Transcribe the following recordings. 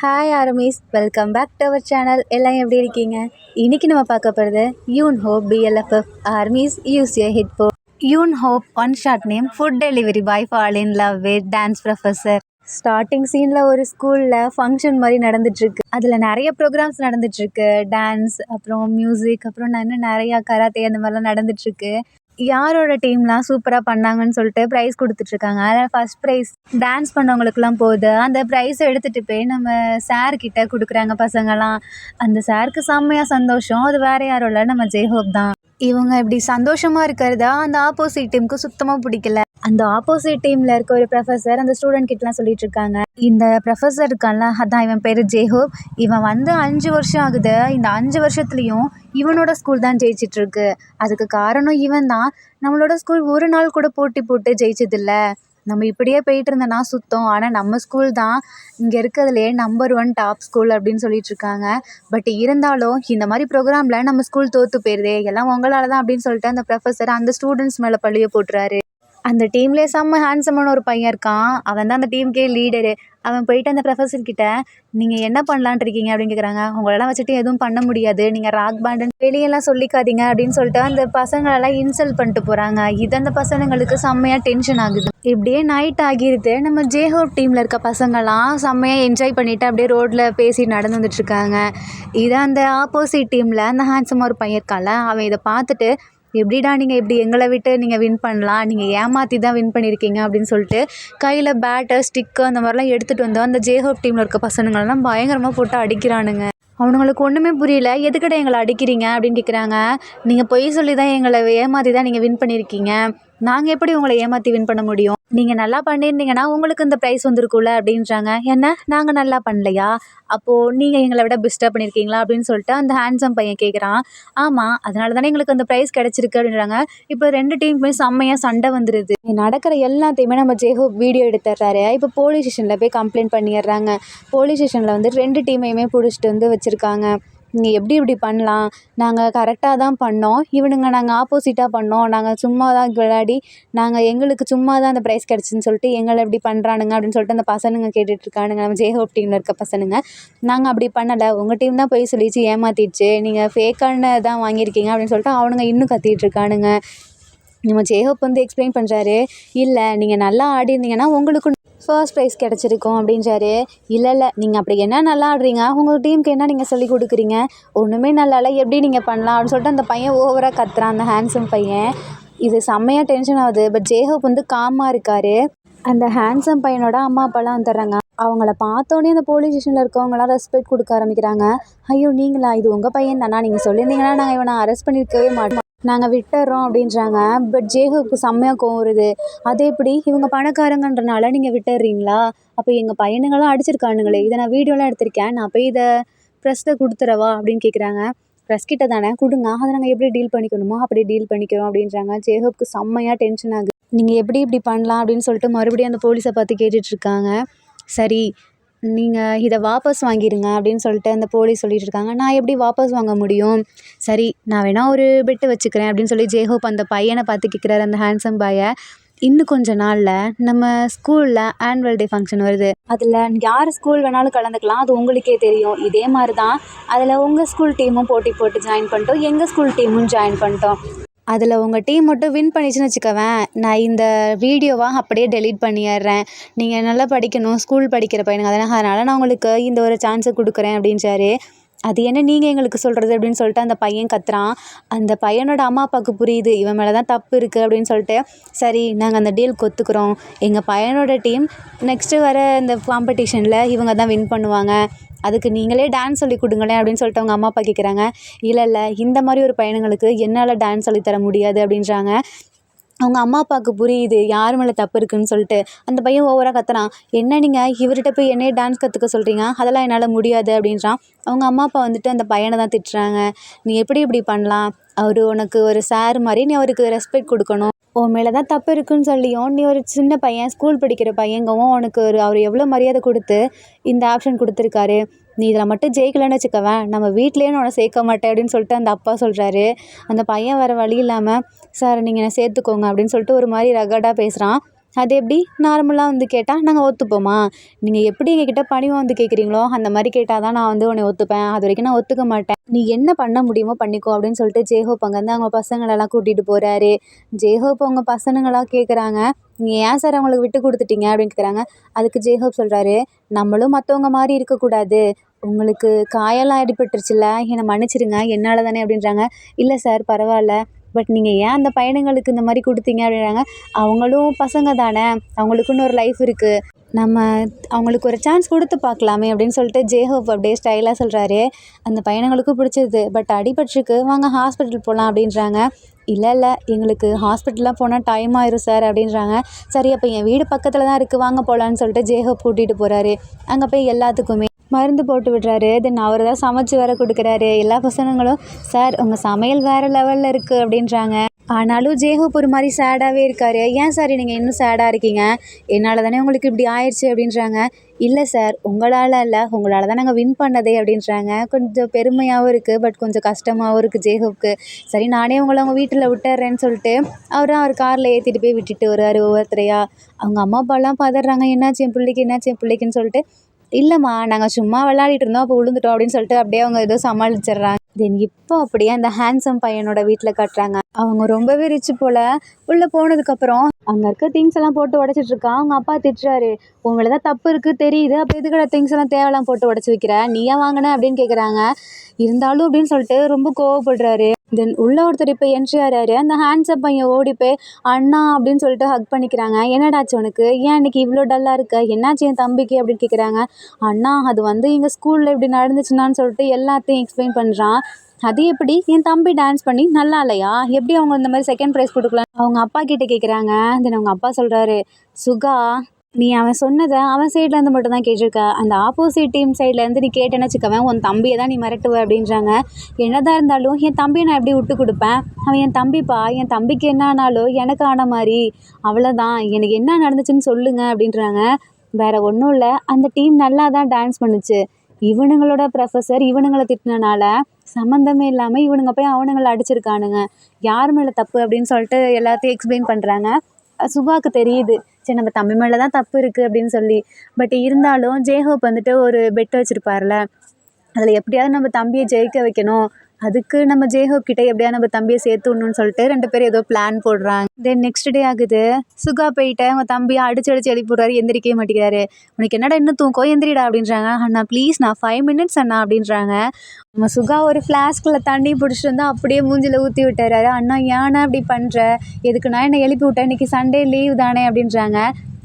Hi armies, welcome back to our channel. எல்லாம் எப்படி இருக்கீங்க? இன்னைக்கு நம்ம பார்க்க போகிறது Yoon Hope BLFF armies use your headphone. Yoon Hope one short name food delivery boy fall in love with dance professor. Starting சீனில் ஒரு ஸ்கூலில் ஃபங்க்ஷன் மாதிரி நடந்துட்டுருக்கு. அதில் நிறைய ப்ரோக்ராம்ஸ் நடந்துட்டுருக்கு. டான்ஸ், அப்புறம் மியூசிக், அப்புறம் இன்னும் நிறையா கராத்தே அந்த மாதிரிலாம் நடந்துட்டுருக்கு. யாரோட டீம்லாம் சூப்பராக பண்ணாங்கன்னு சொல்லிட்டு ப்ரைஸ் கொடுத்துட்ருக்காங்க. அதில் ஃபஸ்ட் ப்ரைஸ் டான்ஸ் பண்ணவங்களுக்குலாம் போகுது. அந்த ப்ரைஸை எடுத்துகிட்டு போய் நம்ம சார்கிட்ட கொடுக்குறாங்க பசங்கள்லாம். அந்த சாருக்கு செம்மையாக சந்தோஷம். அது வேறு யாரும் இல்லை, நம்ம ஜெய்ஹோப் தான். இவங்க இப்படி சந்தோஷமாக இருக்கிறதா அந்த ஆப்போசிட் டீமுக்கு சுத்தமாக பிடிக்கல. அந்த ஆப்போசிட் டீமில் இருக்க ஒரு ப்ரொஃபஸர் அந்த ஸ்டூடெண்ட் கிட்டலாம் சொல்லிட்டு இருக்காங்க. இந்த ப்ரொஃபஸர் இருக்கான்ல, அதான் இவன் பேர் ஜெய்ஹோப். இவன் வந்து 5 வருஷம் ஆகுது. இந்த 5 வருஷத்துலேயும் இவனோட ஸ்கூல் தான் ஜெயிச்சிட்ருக்கு. அதுக்கு காரணம் இவன் தான். நம்மளோட ஸ்கூல் ஒரு நாள் கூட போட்டி போட்டு ஜெயிச்சதில்ல. நம்ம இப்படியே போயிட்டு இருந்தோன்னா சுத்தம். ஆனால் நம்ம ஸ்கூல் தான் இங்கே இருக்கிறதுலையே நம்பர் 1 டாப் ஸ்கூல் அப்படின்னு சொல்லிட்டு இருக்காங்க. பட் இருந்தாலும் இந்த மாதிரி ப்ரோக்ராமில் நம்ம ஸ்கூல் தோற்று போயிருதே, எல்லாம் உங்களால் தான் அப்படின்னு சொல்லிட்டு அந்த ப்ரொஃபஸர் அந்த ஸ்டூடெண்ட்ஸ் மேலே பழிய போட்டுறாரு. அந்த டீம்லேயே செம்ம ஹேண்ட்ஸமான ஒரு பையன் இருக்கான். அவன் தான் அந்த டீமுக்கே லீடரு. அவன் போயிட்டு அந்த ப்ரொஃபஸர்கிட்ட, நீங்கள் என்ன பண்ணலான் இருக்கீங்க அப்படின்னு கேட்குறாங்க. உங்களெல்லாம் வச்சுட்டு எதுவும் பண்ண முடியாது, நீங்கள் ராக் பேண்டுன்னு வெளியெல்லாம் சொல்லிக்காதீங்க அப்படின்னு சொல்லிட்டு அந்த பசங்களெல்லாம் இன்சல்ட் பண்ணிட்டு போகிறாங்க. இது அந்த பசங்களுக்கு செம்மையாக டென்ஷன் ஆகுது. இப்படியே நைட் ஆகிடுது. நம்ம ஜேஹோப் டீமில் இருக்க பசங்கள்லாம் செம்மையாக என்ஜாய் பண்ணிவிட்டு அப்படியே ரோட்டில் பேசி நடந்து வந்துட்டுருக்காங்க. இதை அந்த ஆப்போசிட் டீமில் அந்த ஹேண்ட்ஸமாக ஒரு பையன் இருக்கான்ல, அவன் இதை பார்த்துட்டு, எப்படிடா நீங்கள் இப்படி எங்களை விட்டு நீங்கள் வின் பண்ணலாம், நீங்கள் ஏமாற்றி தான் வின் பண்ணியிருக்கீங்க அப்படின்னு சொல்லிட்டு கையில் பேட்டு, ஸ்டிக்கு அந்த மாதிரிலாம் எடுத்துகிட்டு வந்தோம். அந்த ஜேஹோப் டீமில் இருக்க பசங்களெல்லாம் பயங்கரமாக போட்டு அடிக்கிறானுங்க. அவனுங்களுக்கு ஒன்றுமே புரியல. எதுக்கிட்ட எங்களை அடிக்கிறீங்க அப்படின்னு கேட்குறாங்க. நீங்கள் பொய் சொல்லி தான் எங்களை ஏமாற்றி தான் நீங்கள் வின் பண்ணியிருக்கீங்க. நாங்கள் எப்படி உங்களை ஏமாற்றி வின் பண்ண முடியும்? நீங்கள் நல்லா பண்ணியிருந்தீங்கன்னா உங்களுக்கு இந்த ப்ரைஸ் வந்திருக்கும்ல அப்படின்றாங்க. என்ன, நாங்கள் நல்லா பண்ணலையா? அப்போது நீங்கள் எங்களை விட பெஸ்ட்டாக பண்ணியிருக்கீங்களா அப்படின்னு சொல்லிட்டு அந்த ஹேண்ட்ஸம் பையன் கேட்குறான். ஆமாம், அதனால தானே எங்களுக்கு அந்த ப்ரைஸ் கிடச்சிருக்கு அப்படின்றாங்க. இப்போ 2 டீமுமே செம்மையாக சண்டை வந்துடுது. நடக்கிற எல்லாத்தையுமே நம்ம ஜெய்ஹோப் வீடியோ எடுத்துடுறாரு. இப்போ போலீஸ் ஸ்டேஷனில் போய் கம்ப்ளைண்ட் பண்ணிடுறாங்க. போலீஸ் ஸ்டேஷனில் வந்து 2 டீமையுமே பிடிச்சிட்டு வந்து வச்சுருக்காங்க. நீங்கள் எப்படி இப்படி பண்ணலாம்? நாங்கள் கரெக்டாக தான் பண்ணோம். இவனுங்க நாங்கள் ஆப்போசிட்டாக பண்ணோம். நாங்கள் சும்மா தான் விளையாடி எங்களுக்கு சும்மா தான் அந்த ப்ரைஸ் கிடச்சின்னு சொல்லிட்டு எங்களை இப்படி பண்ணுறானுங்க அப்படின்னு சொல்லிட்டு அந்த பசனுங்க கேட்டுட்ருக்கானுங்க. நம்ம ஜேஹோப் டீமில் இருக்க பசனுங்க, நாங்கள் அப்படி பண்ணலை, உங்கள் டீம் தான் போய் சொல்லிச்சு ஏமாற்றிடுச்சு, நீங்கள் ஃபேக்கான தான் வாங்கியிருக்கீங்க அப்படின்னு சொல்லிட்டு அவனுங்க இன்னும் கத்திகிட்ருக்கானுங்க. நம்ம ஜேஹோப் வந்து எக்ஸ்பிளைன் பண்ணுறாரு. இல்லை, நீங்கள் நல்லா ஆடிருந்தீங்கன்னா உங்களுக்கு ஃபர்ஸ்ட் ப்ரைஸ் கிடச்சிருக்கும் அப்படின்றாரு. இல்லை, நீங்கள் அப்படி என்ன நல்லா ஆடுறீங்க, உங்கள் டீமுக்கு என்ன நீங்கள் சொல்லி கொடுக்குறீங்க, ஒன்றுமே நல்லா இல்லை, எப்படி நீங்கள் பண்ணலாம் அப்படின்னு சொல்லிட்டு அந்த பையன் ஓவராக கத்துறான், அந்த ஹேண்ட்ஸம் பையன். இது செம்மையாக டென்ஷன் ஆகுது. பட் ஜேஹோப் வந்து காமாக இருக்கார். அந்த ஹேண்ட்ஸம் பையனோட அம்மா அப்பாலாம் வந்துடுறாங்க. அவங்கள பார்த்தோன்னே அந்த போலீஸ் ஸ்டேஷனில் இருக்கவங்களாம் ரெஸ்பெக்ட் கொடுக்க ஆரம்பிக்கிறாங்க. ஐயோ நீங்களா, இது உங்கள் பையன் தானா, நீங்கள் சொல்லியிருந்தீங்கன்னா நாங்கள் இவனை அரெஸ்ட் பண்ணியிருக்கவே மாட்டோம், நாங்கள் விட்டுறோம் அப்படின்றாங்க. பட் ஜேஹோப்புக்கு செம்மையாக கோவம் வருது. அது எப்படி, இவங்க பணக்காரங்கன்றனால நீங்கள் விட்டுறீங்களா? அப்போ எங்கள் பையனுங்களாம் அடிச்சிருக்கானுங்களே, இதை நான் வீடியோலாம் எடுத்திருக்கேன், நான் போய் இதை ப்ரெஸ்ஸில் கொடுத்துறவா அப்படின்னு கேட்குறாங்க. ப்ரெஸ் கிட்ட தானே கொடுங்க, அதை நாங்கள் எப்படி டீல் பண்ணிக்கணுமோ அப்படி டீல் பண்ணிக்கிறோம் அப்படின்றாங்க. ஜேஹோப்புக்கு செம்மையாக டென்ஷன் ஆகுது. நீங்கள் எப்படி இப்படி பண்ணலாம் அப்படின்னு சொல்லிட்டு மறுபடியும் அந்த போலீஸை பார்த்து கேட்டுட்ருக்காங்க. சரி, நீங்கள் இதை வாபஸ் வாங்கிடுங்க அப்படின்னு சொல்லிட்டு அந்த போலீஸ் சொல்லிட்டு இருக்காங்க. நான் எப்படி வாபஸ் வாங்க முடியும்? சரி, நான் வேணால் ஒரு பெட்டு வச்சுக்கிறேன் அப்படின்னு சொல்லி ஜேஹோப் அந்த பையனை பார்த்து கேட்குறாரு, அந்த ஹேண்ட்ஸம் பாயை. இன்னும் கொஞ்ச நாளில் நம்ம ஸ்கூலில் ஆனுவல் டே ஃபங்க்ஷன் வருது. அதில் யார் ஸ்கூல் வேணாலும் கலந்துக்கலாம், அது உங்களுக்கே தெரியும். இதே மாதிரி தான் அதில் உங்கள் ஸ்கூல் டீமும் போட்டி போட்டு ஜாயின் பண்ணிட்டோம், எங்கள் ஸ்கூல் டீமும் ஜாயின் பண்ணிட்டோம். அதில் உங்கள் டீம் மட்டும் வின் பண்ணிச்சுன்னு வச்சுக்கவேன், நான் இந்த வீடியோவை அப்படியே டெலீட் பண்ணிடுறேன். நீங்கள் நல்லா படிக்கணும், ஸ்கூல் படிக்கிற பையனுங்க அதனால் நான் உங்களுக்கு இந்த ஒரு சான்ஸை கொடுக்குறேன் அப்படின்றாரு. அது என்ன நீங்கள் எங்களுக்கு சொல்கிறது அப்படின்னு சொல்லிட்டு அந்த பையன் கத்துறான். அந்த பையனோட அம்மா அப்பாவுக்கு புரியுது இவன் மேலே தான் தப்பு இருக்குது அப்படின்னு சொல்லிட்டு, சரி நாங்கள் அந்த டீல் ஒத்துக்கிறோம், எங்கள் பையனோட டீம் நெக்ஸ்ட்டு வர இந்த காம்படிஷனில் இவங்க தான் வின் பண்ணுவாங்க, அதுக்கு நீங்களே டான்ஸ் சொல்லி கொடுங்களேன் அப்படின்னு சொல்லிட்டு அவங்க அம்மா அப்பா கேட்குறாங்க. இல்லை, இந்த மாதிரி ஒரு பையனுங்களுக்கு என்னால் டான்ஸ் சொல்லி தர முடியாது அப்படின்றாங்க. அவங்க அம்மா அப்பாவுக்கு புரியுது யார் மேலே தப்பு இருக்குதுன்னு சொல்லிட்டு. அந்த பையன் ஓவராக கத்துறான். என்ன நீங்கள் இவர்கிட்ட போய் என்னையே டான்ஸ் கற்றுக்க சொல்கிறீங்க, அதெல்லாம் என்னால் முடியாது அப்படின்றான். அவங்க அம்மா அப்பா வந்துட்டு அந்த பையனை தான் திட்டுறாங்க. நீ எப்படி இப்படி பண்ணலாம், அவர் உனக்கு ஒரு சார் மாதிரி, நீ அவருக்கு ரெஸ்பெக்ட் கொடுக்கணும், உன் மேலே தான் தப்பு இருக்குன்னு சொல்லியும் நீ ஒரு சின்ன பையன், ஸ்கூல் படிக்கிற பையங்கவும் உனக்கு அவர் எவ்வளோ மரியாதை கொடுத்து இந்த ஆப்ஷன் கொடுத்துருக்காரு, நீ இதில் மட்டும் ஜெயிக்கலன்னு வச்சுக்கவேன், நம்ம வீட்லேயே உன்னை சேர்க்க மாட்டேன் அப்படின்னு சொல்லிட்டு அந்த அப்பா சொல்கிறாரு. அந்த பையன் வேறு வழி இல்லாமல், சார் நீங்கள் என்னை சேர்த்துக்கோங்க அப்படின்னு சொல்லிட்டு ஒரு மாதிரி ரகடாக பேசுகிறான். அது எப்படி நார்மலாக வந்து கேட்டால் நாங்கள் ஒத்துப்போமா? நீங்கள் எப்படி எங்ககிட்ட பணிவாக வந்து கேட்குறீங்களோ அந்த மாதிரி கேட்டால் தான் நான் வந்து உன்னை ஒத்துப்பேன். அது வரைக்கும் நான் ஒத்துக்க மாட்டேன். நீ என்ன பண்ண முடியுமோ பண்ணிக்கோ அப்படின்னு சொல்லிட்டு ஜேஹோப் அங்கேருந்து அவங்க பசங்களெல்லாம் கூட்டிகிட்டு போகிறாரு. ஜேஹோப் அவங்க பசங்களாம் கேட்குறாங்க, நீங்கள் ஏன் சார் அவங்களுக்கு விட்டு கொடுத்துட்டீங்க அப்படின்னு கேட்குறாங்க. அதுக்கு ஜேஹோப் சொல்கிறாரு, நம்மளும் மற்றவங்க மாதிரி இருக்கக்கூடாது. உங்களுக்கு காயெல்லாம் அடிபட்டுருச்சுல்ல, என்னை மன்னிச்சிடுங்க, என்னால் தானே அப்படின்றாங்க. இல்லை சார் பரவாயில்ல, பட் நீங்கள் ஏன் அந்த பையனுங்களுக்கு இந்த மாதிரி கொடுத்தீங்க அப்படின்றாங்க. அவங்களும் பசங்க தானே, அவங்களுக்குன்னு ஒரு லைஃப் இருக்குது, நம்ம அவங்களுக்கு ஒரு சான்ஸ் கொடுத்து பார்க்கலாமே அப்படின்னு சொல்லிட்டு ஜேஹோப் அப்படியே ஸ்டைலாக சொல்கிறாரு. அந்த பையனுங்களுக்கும் பிடிச்சது, பட் அடிபட்டிருக்கு, வாங்க ஹாஸ்பிட்டல் போகலாம் அப்படின்றாங்க. இல்லை இல்லை, எங்களுக்கு ஹாஸ்பிட்டல்லாம் போனால் டைம் ஆயிரும் சார் அப்படின்றாங்க. சரி அப்போ என் வீடு பக்கத்தில் தான் இருக்குது, வாங்க போகலான்னு சொல்லிட்டு ஜேஹோப் கூட்டிகிட்டு போகிறாரு. அங்கே போய் எல்லாத்துக்குமே மருந்து போட்டு விடுறாரு. தென் அவர் தான் சமைச்சு வேற கொடுக்குறாரு. எல்லா பசங்களும் சார் உங்கள் சமையல் வேறு லெவலில் இருக்குது அப்படின்றாங்க. ஆனாலும் ஜேஹோப் ஒரு மாதிரி சேடாகவே இருக்கார். ஏன் சார் நீங்கள் இன்னும் சேடாக இருக்கீங்க? என்னால் தானே உங்களுக்கு இப்படி ஆயிடுச்சு அப்படின்றாங்க. இல்லை சார் உங்களால் இல்லை, உங்களால் தான் நாங்கள் வின் பண்ணதே அப்படின்றாங்க. கொஞ்சம் பெருமையாகவும் இருக்குது, பட் கொஞ்சம் கஷ்டமாகவும் இருக்குது ஜேஹோப்க்கு. சரி நானே உங்களை அவங்க வீட்டில் விட்டுறேன்னு சொல்லிட்டு அவர் காரில் ஏற்றிட்டு போய் விட்டுட்டு வருவார் ஒவ்வொருத்தரையா. அவங்க அம்மா அப்பாலாம் பதறாங்க, என்னாச்சு என் பிள்ளைக்கு, என்னாச்சு என் பிள்ளைக்குன்னு சொல்லிட்டு. இல்லைம்மா நாங்கள் சும்மா விளையாடிட்டு இருந்தோம், அப்போ விழுந்துட்டோம் அப்படின்னு சொல்லிட்டு அப்படியே அவங்க ஏதோ சமாளிச்சிடுறாங்க. தென் இப்போ அப்படியே அந்த ஹேண்ட்ஸம் பையனோட வீட்டில் காட்டுறாங்க. அவங்க ரொம்பவே ரிச்சு போல். உள்ளே போனதுக்கப்புறம் அங்கே இருக்க திங்ஸ் எல்லாம் போட்டு உடச்சிட்டு இருக்கா. அவங்க அப்பா திட்டுறாரு, உங்களை தான் தப்பு இருக்குது தெரியுது, அப்போ எதுக்கட திங்ஸ் எல்லாம் தேவையெல்லாம் போட்டு உடச்சி வைக்கிற, நீயா வாங்கின அப்படின்னு கேட்குறாங்க. இருந்தாலும் அப்படின்னு சொல்லிட்டு ரொம்ப கோவப்படுறாரு. தென் உள்ள ஒருத்தர் இப்போ என்ட்ரி ஆகிறாரு. அந்த ஹேண்ட்ஸப் பையன் ஓடி போய் அண்ணா அப்படின்னு சொல்லிட்டு ஹக் பண்ணிக்கிறாங்க. என்னடாச்சு உனக்கு, ஏன் இன்னைக்கு இவ்வளோ டல்லாக இருக்க, என்னாச்சு என் தம்பிக்கு அப்படின்னு கேட்குறாங்க. அண்ணா அது வந்து எங்கள் ஸ்கூலில் இப்படி நடந்துச்சுன்னான்னு சொல்லிட்டு எல்லாத்தையும் எக்ஸ்பிளைன் பண்ணுறான். அது எப்படி என் தம்பி டான்ஸ் பண்ணி நல்லா இல்லையா, எப்படி அவங்க இந்த மாதிரி செகண்ட் ப்ரைஸ் கொடுக்கலாம் அவங்க அப்பா கிட்ட கேட்குறாங்க. தென் அவங்க அப்பா சொல்கிறாரு, சுகா நீ அவன் சொன்னதை அவன் சைட்லேருந்து மட்டும் தான் கேட்டிருக்க, அந்த ஆப்போசிட் டீம் சைட்லேருந்து நீ கேட்டேன்னு வச்சுக்கவன் உன் தம்பியை தான் நீ மிரட்டுவ அப்படின்றாங்க. என்னதான் இருந்தாலும் என் தம்பியை நான் எப்படி விட்டு கொடுப்பேன், அவன் என் தம்பிப்பா, என் தம்பிக்கு என்ன ஆனாலும் எனக்கு ஆன மாதிரி, அவ்வளோதான், எனக்கு என்ன நடந்துச்சுன்னு சொல்லுங்க அப்படின்றாங்க. வேற ஒன்றும் இல்லை, அந்த டீம் நல்லா தான் டான்ஸ் பண்ணுச்சு, இவனுங்களோட ப்ரொஃபஸர் இவனுங்களை திட்டினால சம்மந்தமே இல்லாமல் இவனுங்க போய் அவனுங்களை அடிச்சிருக்கானுங்க, யார் மேலே தப்பு அப்படின்னு சொல்லிட்டு எல்லாத்தையும் எக்ஸ்பிளைன் பண்ணுறாங்க. சுகாவுக்கு தெரியுது, சரி நம்ம தம்பி மேலே தான் தப்பு இருக்குது அப்படின்னு சொல்லி. பட் இருந்தாலும் ஜேஹோப் வந்துட்டு ஒரு பெட் வச்சுருப்பார்ல, அதில் எப்படியாவது நம்ம தம்பியை ஜெயிக்க வைக்கணும், அதுக்கு நம்ம ஜேஹோப் கிட்டே எப்படியா நம்ம தம்பியை சேர்த்து விடணும்னு சொல்லிட்டு 2 பேரும் ஏதோ பிளான் போடுறாங்க. தென் நெக்ஸ்ட் டே ஆகுது. சுகா போயிட்டு அவங்க தம்பியை அடிச்சு எழுப்பிடுறாரு, எந்திரிக்கவே மாட்டேங்கிறாரு. உனக்கு என்னடா இன்னும் தூக்கம், எந்திரிடா அப்படின்றாங்க. அண்ணா ப்ளீஸ் நான் 5 மினிட்ஸ் அண்ணா அப்படின்றாங்க. நம்ம சுகா ஒரு ஃப்ளாஸ்கில் தண்ணி பிடிச்சிட்டு வந்து அப்படியே மூஞ்சில் ஊற்றி விட்டுறாரு. அண்ணா ஏன்னா அப்படி பண்ணுற, எதுக்கு நான் என்னை எழுப்பி விட்டேன், இன்றைக்கி சண்டே லீவ் தானே அப்படின்றாங்க.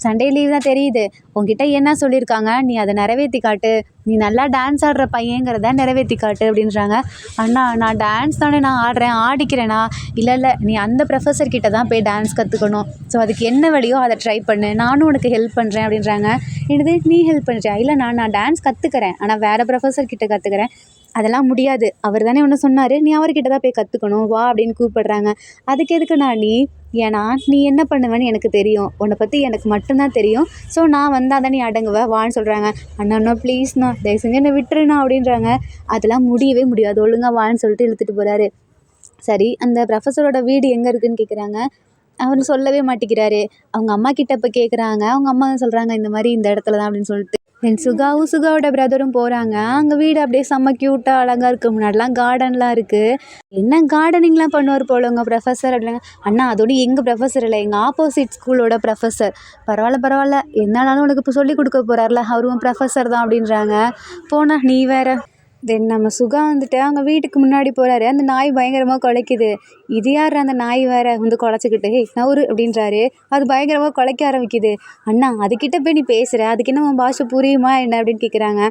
சண்டே லீவ் தான் தெரியுது, உங்ககிட்ட என்ன சொல்லியிருக்காங்க, நீ அதை நிறைவேற்றி காட்டு, நீ நல்லா டான்ஸ் ஆடுற பையங்கிறத நிறைவேற்றி காட்டு அப்படின்றாங்க. அண்ணா நான் டான்ஸ் தானே நான் ஆடுறேன், ஆடிக்கிறேண்ணா. இல்லை இல்லை, நீ அந்த ப்ரொஃபஸர் கிட்ட தான் போய் டான்ஸ் கற்றுக்கணும், ஸோ அதுக்கு என்ன வழியோ அதை ட்ரை பண்ணு, நானும் உனக்கு ஹெல்ப் பண்ணுறேன் அப்படின்றாங்க. என்னது நீ ஹெல்ப் பண்ணுறியா? இல்லை நான் டான்ஸ் கற்றுக்கிறேன், ஆனால் வேறு ப்ரொஃபஸர் கிட்ட கற்றுக்கிறேன். அதெல்லாம் முடியாது, அவர் தானே ஒன்று சொன்னார், நீ அவர்கிட்ட தான் போய் கற்றுக்கணும், வா அப்படின்னு கூப்பிடுறாங்க. அதுக்கு எதுக்குண்ணா நீ, ஏன்னா நீ என்ன பண்ணுவேன்னு எனக்கு தெரியும், உன்னை பற்றி எனக்கு மட்டும்தான் தெரியும், ஸோ நான் வந்தால் தான் நீ அடங்குவ, வான்னு சொல்கிறாங்க. அண்ணா ப்ளீஸ்ண்ணா தயவு செஞ்சு என்னை விட்டுருண்ணா அப்படின்றாங்க. அதெல்லாம் முடியவே முடியாது, ஒழுங்காக வான்னு சொல்லிட்டு இழுத்துட்டு போகிறாரு. சரி அந்த ப்ரொஃபஸரோட வீடு எங்கே இருக்குதுன்னு கேட்குறாங்க. அவர் சொல்லவே மாட்டேங்கிறாரு. அவங்க அம்மா கிட்ட இப்போ கேட்குறாங்க. அவங்க அம்மா சொல்கிறாங்க இந்த மாதிரி இந்த இடத்துல தான் அப்படின்னு சொல்லிட்டு. தென் சுகாவும் சுகாவோட பிரதரும் போகிறாங்க. அங்கே வீடு அப்படியே செம்ம க்யூட்டாக அழகாக இருக்குது. முன்னாடிலாம் கார்டன்லாம் இருக்குது. என்ன கார்டனிங்லாம் பண்ணுவார் போல உங்கள் ப்ரொஃபஸர் அப்படிங்க. அண்ணா அதோட எங்கள் ப்ரொஃபஸர் இல்லை, எங்கள் ஆப்போசிட் ஸ்கூலோட ப்ரொஃபஸர். பரவாயில்ல என்னாலும் உனக்கு இப்போ சொல்லிக் கொடுக்க போகிறார்ல, அவரும் ப்ரொஃபஸர் தான் அப்படின்றாங்க. போனா நீ வேறு. தென் நம்ம சுகா வந்துட்டு அங்கே வீட்டுக்கு முன்னாடி போகிறாரு. அந்த நாய் பயங்கரமாக குலைக்குது. இது யார் அந்த நாய் வேற வந்து குலைச்சிக்கிட்டு, ஹே நவுரு அப்படின்றாரு. அது பயங்கரமாக குலைக்க ஆரம்பிக்குது. அண்ணா அதுக்கிட்ட போய் நீ பேசுகிற, அதுக்கு என்ன உன் பாஷை புரியுமா என்ன அப்படின்னு கேட்குறாங்க.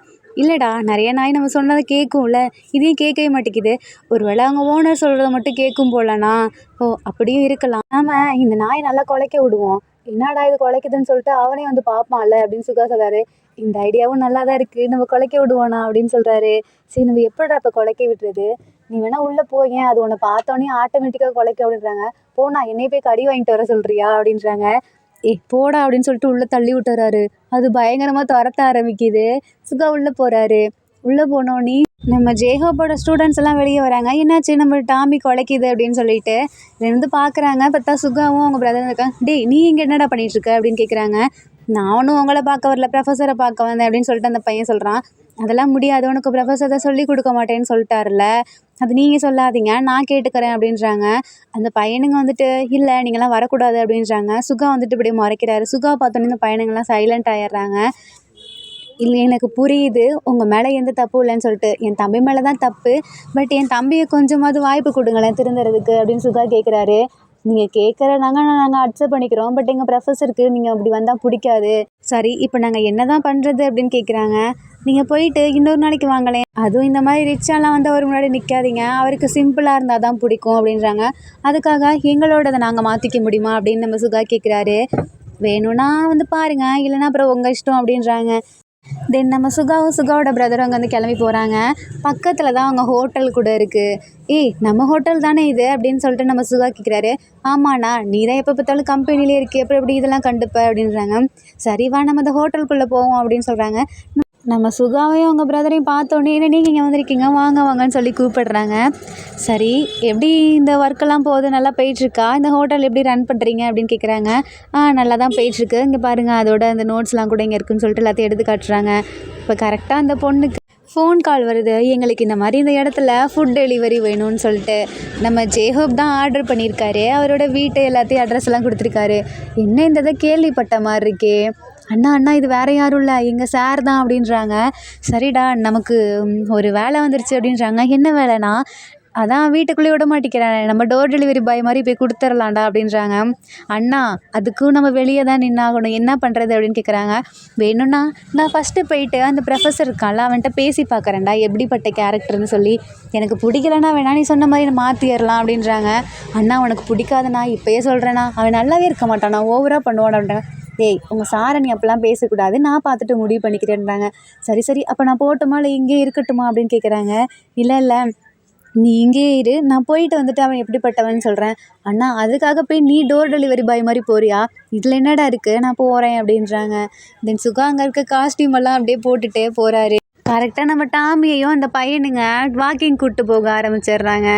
இல்லைடா நிறைய நாய் நம்ம சொன்னதை கேட்கும்ல, இதையும் கேட்கவே மாட்டேங்குது. ஒரு வேளை அவங்க ஓனர் சொல்கிறத மட்டும் கேட்கும் போலண்ணா. ஓ அப்படியும் இருக்கலாம். ஆமாம் இந்த நாய் நல்லா குலைக்க விடுவோம், என்னடா இது குலைக்குதுன்னு சொல்லிட்டு அவனே வந்து பார்ப்பான்ல அப்படின்னு சுகா சொல்கிறாரு. இந்த ஐடியாவும் நல்லா தான் இருக்குது, நம்ம குலைக்க விடுவோண்ணா அப்படின்னு சொல்கிறாரு. சரி நம்ம எப்படிடா இப்போ குலைக்க விட்டுறது, நீ வேணால் உள்ளே போயேன், அது உன்னை பார்த்தோன்னே ஆட்டோமேட்டிக்காக குலைக்க அப்படின்றாங்க. போனா என்னைய போய் கடி வாங்கிட்டு வர சொல்கிறியா அப்படின்றாங்க. போடா அப்படின்னு சொல்லிட்டு உள்ளே தள்ளி விட்டுறாரு. அது பயங்கரமாக துரத்த ஆரம்பிக்குது. சுகா உள்ளே போகிறாரு. உள்ளே போனோன்னே நம்ம ஜேஹோப்போட ஸ்டூடெண்ட்ஸ் எல்லாம் வெளியே வராங்க. என்னாச்சு நம்ம டாமி குலைக்குது அப்படின்னு சொல்லிட்டு இருந்து பார்க்குறாங்க. பார்த்தா சுகாவும் அவங்க பிரதர் இருக்காங்க. டேய் நீ இங்கே என்னடா பண்ணிட்டு இருக்க அப்படின்னு கேட்குறாங்க. நானும் உங்களை பார்க்க வரல, ப்ரொஃபஸரை பார்க்க வந்தேன் அப்படின்னு சொல்லிட்டு அந்த பையன் சொல்கிறான். அதெல்லாம் முடியாது, உனக்கு ப்ரொஃபஸர் தான் சொல்லி கொடுக்க மாட்டேன்னு சொல்லிட்டாருல, அது நீங்கள் சொல்லாதீங்க நான் கேட்டுக்கிறேன் அப்படின்றாங்க. அந்த பையனுங்க வந்துட்டு இல்லை நீங்களாம் வரக்கூடாது அப்படின்றாங்க. சுகா வந்துட்டு இப்படி முறைக்கிறாரு. சுகா பார்த்தோன்னே இந்த பையனுங்கெல்லாம் சைலண்ட் ஆயிடுறாங்க. இல்லை எனக்கு புரியுது உங்கள் மேலே எந்த தப்பும் இல்லைன்னு சொல்லிட்டு, என் தம்பி மேலே தான் தப்பு, பட் என் தம்பியை கொஞ்சமாவது வாய்ப்பு கொடுங்களேன் திருந்துறதுக்கு அப்படின்னு சுகா கேட்குறாரு. நீங்கள் கேட்குறனாங்க நாங்கள் அக்செப்ட் பண்ணிக்கிறோம், பட் எங்கள் ப்ரொஃபஸருக்கு நீங்கள் அப்படி வந்தால் பிடிக்காது. சரி இப்போ நாங்கள் என்ன தான் பண்ணுறது அப்படின்னு கேட்குறாங்க. நீங்கள் போயிட்டு இன்னொரு நாளைக்கு வாங்களேன், அதுவும் இந்த மாதிரி ரிச்சாலாம் வந்து அவர் முன்னாடி நிற்காதீங்க, அவருக்கு சிம்பிளாக இருந்தால் தான் பிடிக்கும் அப்படின்றாங்க. அதுக்காக எங்களோடதை நாங்கள் மாற்றிக்க முடியுமா அப்படின்னு நம்ம சுகா கேட்குறாரு. வேணும்னா வந்து பாருங்கள், இல்லைன்னா அப்புறம் உங்கள் இஷ்டம் அப்படின்றாங்க. தென் நம்ம சுகாவோட பிரதர் அங்கே வந்து கிளம்பி போகிறாங்க. பக்கத்தில் தான் அவங்க ஹோட்டல் கூட இருக்குது. ஏய் நம்ம ஹோட்டல் தானே இது அப்படின்னு சொல்லிட்டு நம்ம சுகா கேட்குறாரு. ஆமாண்ணா நீ தான் எப்போ பார்த்தாலும் கம்பெனிலே இருக்கு, எப்போ எப்படி இதெல்லாம் கண்டுப்ப அப்படின்றாங்க. சரி வா நம்ம அந்த ஹோட்டலுக்குள்ளே போவோம் அப்படின்னு சொல்கிறாங்க. நம்ம சுகாவையும் அவங்க பிரதரையும் பார்த்தோன்னே என்ன நீங்கள் இங்கே வந்திருக்கீங்க வாங்க வாங்கன்னு சொல்லி கூப்பிடுறாங்க. சரி எப்படி இந்த ஒர்க்கெல்லாம் போகுது, நல்லா போயிட்டுருக்கா, இந்த ஹோட்டல் எப்படி ரன் பண்ணுறீங்க அப்படின்னு கேட்குறாங்க. நல்லா தான் போயிட்டுருக்கு, இங்கே பாருங்கள் அதோட அந்த நோட்ஸ்லாம் கூட இங்கே இருக்குதுன்னு சொல்லிட்டு எல்லாத்தையும் எடுத்து காட்டுறாங்க. இப்போ கரெக்டாக அந்த பொண்ணுக்கு ஃபோன் கால் வருது. எங்களுக்கு இந்த மாதிரி இந்த இடத்துல ஃபுட் டெலிவரி வேணும்னு சொல்லிட்டு நம்ம ஜேஹோப் தான் ஆர்டர் பண்ணியிருக்காரு. அவரோட வீட்டு எல்லாத்தையும் அட்ரஸ் எல்லாம் கொடுத்துருக்காரு. என்ன இந்த இதை கேள்விப்பட்ட மாதிரி இருக்கே. அண்ணா இது வேறு யாரும் இல்லை எங்கள் சார் தான் அப்படின்றாங்க. சரிடா நமக்கு ஒரு வேலை வந்துருச்சு அப்படின்றாங்க. என்ன வேலைனா, அதான் வீட்டுக்குள்ளேயே விட மாட்டேங்கிறேன், நம்ம டோர் டெலிவரி பாய் மாதிரி போய் கொடுத்துர்லாம்டா அப்படின்றாங்க. அண்ணா அதுக்கும் நம்ம வெளியே தான் நின்னாகணும், என்ன பண்ணுறது அப்படின்னு கேட்குறாங்க. வேணும்னா நான் ஃபஸ்ட்டு போயிட்டு அந்த ப்ரொஃபஸர் இருக்கான்ல அவன்கிட்ட பேசி பார்க்குறேன்டா எப்படிப்பட்ட கேரக்டர்னு சொல்லி, எனக்கு பிடிக்கலன்னா வேணா நீ சொன்ன மாதிரி நான் மாற்றிடலாம் அப்படின்றாங்க. அண்ணா உனக்கு பிடிக்காதுண்ணா இப்போயே சொல்கிறேண்ணா, அவன் நல்லாவே இருக்க மாட்டானா, ஓவராக பண்ணுவான் அப்படின்றாங்க. ஏய் உங்கள் சாரை நீ அப்போல்லாம் பேசக்கூடாது, நான் பார்த்துட்டு முடிவு பண்ணிக்கிறேன்றாங்க. சரி அப்போ நான் போகட்டுமா இல்லை இங்கே இருக்கட்டுமா அப்படின்னு கேட்குறாங்க. இல்லை நீ இங்கேயே இரு, நான் போயிட்டு வந்துட்டு அவன் எப்படிப்பட்டவன்னு சொல்கிறேன். அண்ணா அதுக்காக போய் நீ டோர் டெலிவரி பாய் மாதிரி போறியா, இதில் என்னடா இருக்குது, நான் போகிறேன் அப்படின்றாங்க. தென் சுகா அங்கே இருக்க காஸ்டியூம் எல்லாம் அப்படியே போட்டுகிட்டே போகிறாரு. கரெக்டாக நம்ம டாமியையும் அந்த பையனுங்க வாக்கிங் கூப்பிட்டு போக ஆரம்பிச்சிடுறாங்க.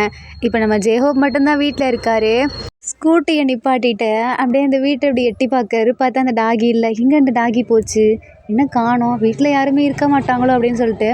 இப்போ நம்ம ஜேஹோப் மட்டும்தான் வீட்டில் இருக்கார். ஸ்கூட்டியை நிப்பாட்டிட்டு அப்படியே அந்த வீட்டை அப்படி எட்டி பார்க்கறாரு. பார்த்தா அந்த டாகி இல்லை, எங்கே அந்த டாகி போச்சு, என்ன காணோம், வீட்டில் யாருமே இருக்க மாட்டாங்களோ அப்படின்னு சொல்லிட்டு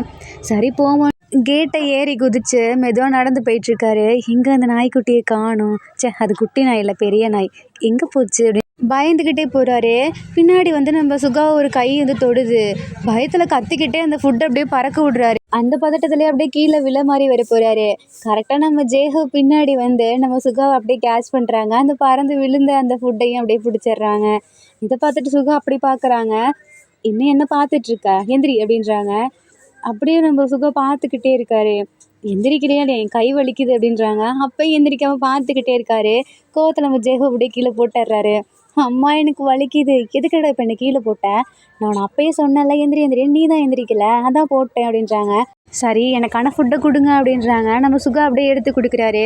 சரி போவோம் கேட்டை ஏறி குதிச்சு மெதுவாக நடந்து போயிட்டுருக்காரு. எங்கே அந்த நாய்க்குட்டியை காணோம், அது குட்டி நாய் இல்லை பெரிய நாய், எங்கே போச்சு அப்படின்னு பயந்துக்கிட்டே போகிறாரு. பின்னாடி வந்து நம்ம சுகா ஒரு கை வந்து தொடுது. பயத்தில் கத்திக்கிட்டே அந்த ஃபுட்டை அப்படியே பறக்க விடுறாரு. அந்த பதட்டத்துலேயே அப்படியே கீழே விழ மாதிரி வர போகிறாரு. கரெக்டாக நம்ம ஜேஹோ பின்னாடி வந்து நம்ம சுகாவை அப்படியே கேட்ச் பண்ணுறாங்க. அந்த பறந்து விழுந்த அந்த ஃபுட்டையும் அப்படியே பிடிச்சிடுறாங்க. இதை பார்த்துட்டு சுகா அப்படி பார்க்குறாங்க. இன்னும் என்ன பார்த்துட்ருக்க, எந்திரி அப்படின்றாங்க. அப்படியே நம்ம சுகா பார்த்துக்கிட்டே இருக்காரு. எந்திரிக்கிறியா, என் கை வலிக்குது அப்படின்றாங்க. அப்போயும் எந்திரிக்காமல் பார்த்துக்கிட்டே இருக்காரு. கோவத்தில் நம்ம ஜேஹோ அப்படியே கீழே போட்டுடுறாரு. அம்மா எனக்கு வலிக்குது, எதுக்கடா இப்போ என்ன கீழே போட்டேன், நான் உன்னை அப்பயே சொன்னேன்ல எந்திரி நீ தான் எந்திரிக்கல, அதான் போட்டேன் அப்படின்றாங்க. சரி எனக்கான ஃபுட்டை கொடுங்க அப்படின்றாங்க. நம்ம சுகா அப்படியே எடுத்து கொடுக்குறாரு.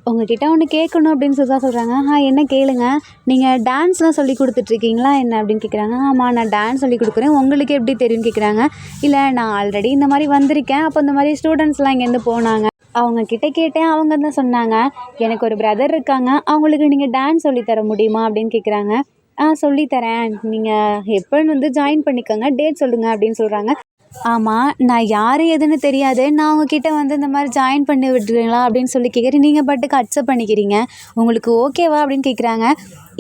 உங்ககிட்ட ஒன்று கேட்கணும் அப்படின்னு சுகா சொல்கிறாங்க. என்ன கேளுங்க, நீங்கள் டான்ஸ்லாம் சொல்லி கொடுத்துட்ருக்கீங்களா என்ன அப்படின்னு கேட்குறாங்க. ஆமாம் நான் டான்ஸ் சொல்லி கொடுக்குறேன், உங்களுக்கு எப்படி தெரியும்னு கேட்குறாங்க. இல்லை நான் ஆல்ரெடி இந்த மாதிரி வந்திருக்கேன், அப்போ இந்த மாதிரி ஸ்டூடெண்ட்ஸ்லாம் இங்கேருந்து போனாங்க, அவங்கக்கிட்ட கேட்டேன், அவங்க தான் சொன்னாங்க எனக்கு ஒரு பிரதர் இருக்காங்க, அவங்களுக்கு நீங்கள் டான்ஸ் சொல்லித்தர முடியுமா அப்படின்னு கேட்குறாங்க. சொல்லித்தரேன், நீங்கள் எப்போன்னு வந்து ஜாயின் பண்ணிக்கோங்க, டேட் சொல்லுங்கள் அப்படின்னு சொல்கிறாங்க. ஆமாம் நான் யார் எதுன்னு தெரியாது, நான் உங்ககிட்ட வந்து இந்த மாதிரி ஜாயின் பண்ணி விட்டுறீங்களா அப்படின்னு சொல்லி கேட்குறேன். நீங்கள் பாட்டுக்கு அக்செப்ட் பண்ணிக்கிறீங்க, உங்களுக்கு ஓகேவா அப்படின்னு கேட்குறாங்க.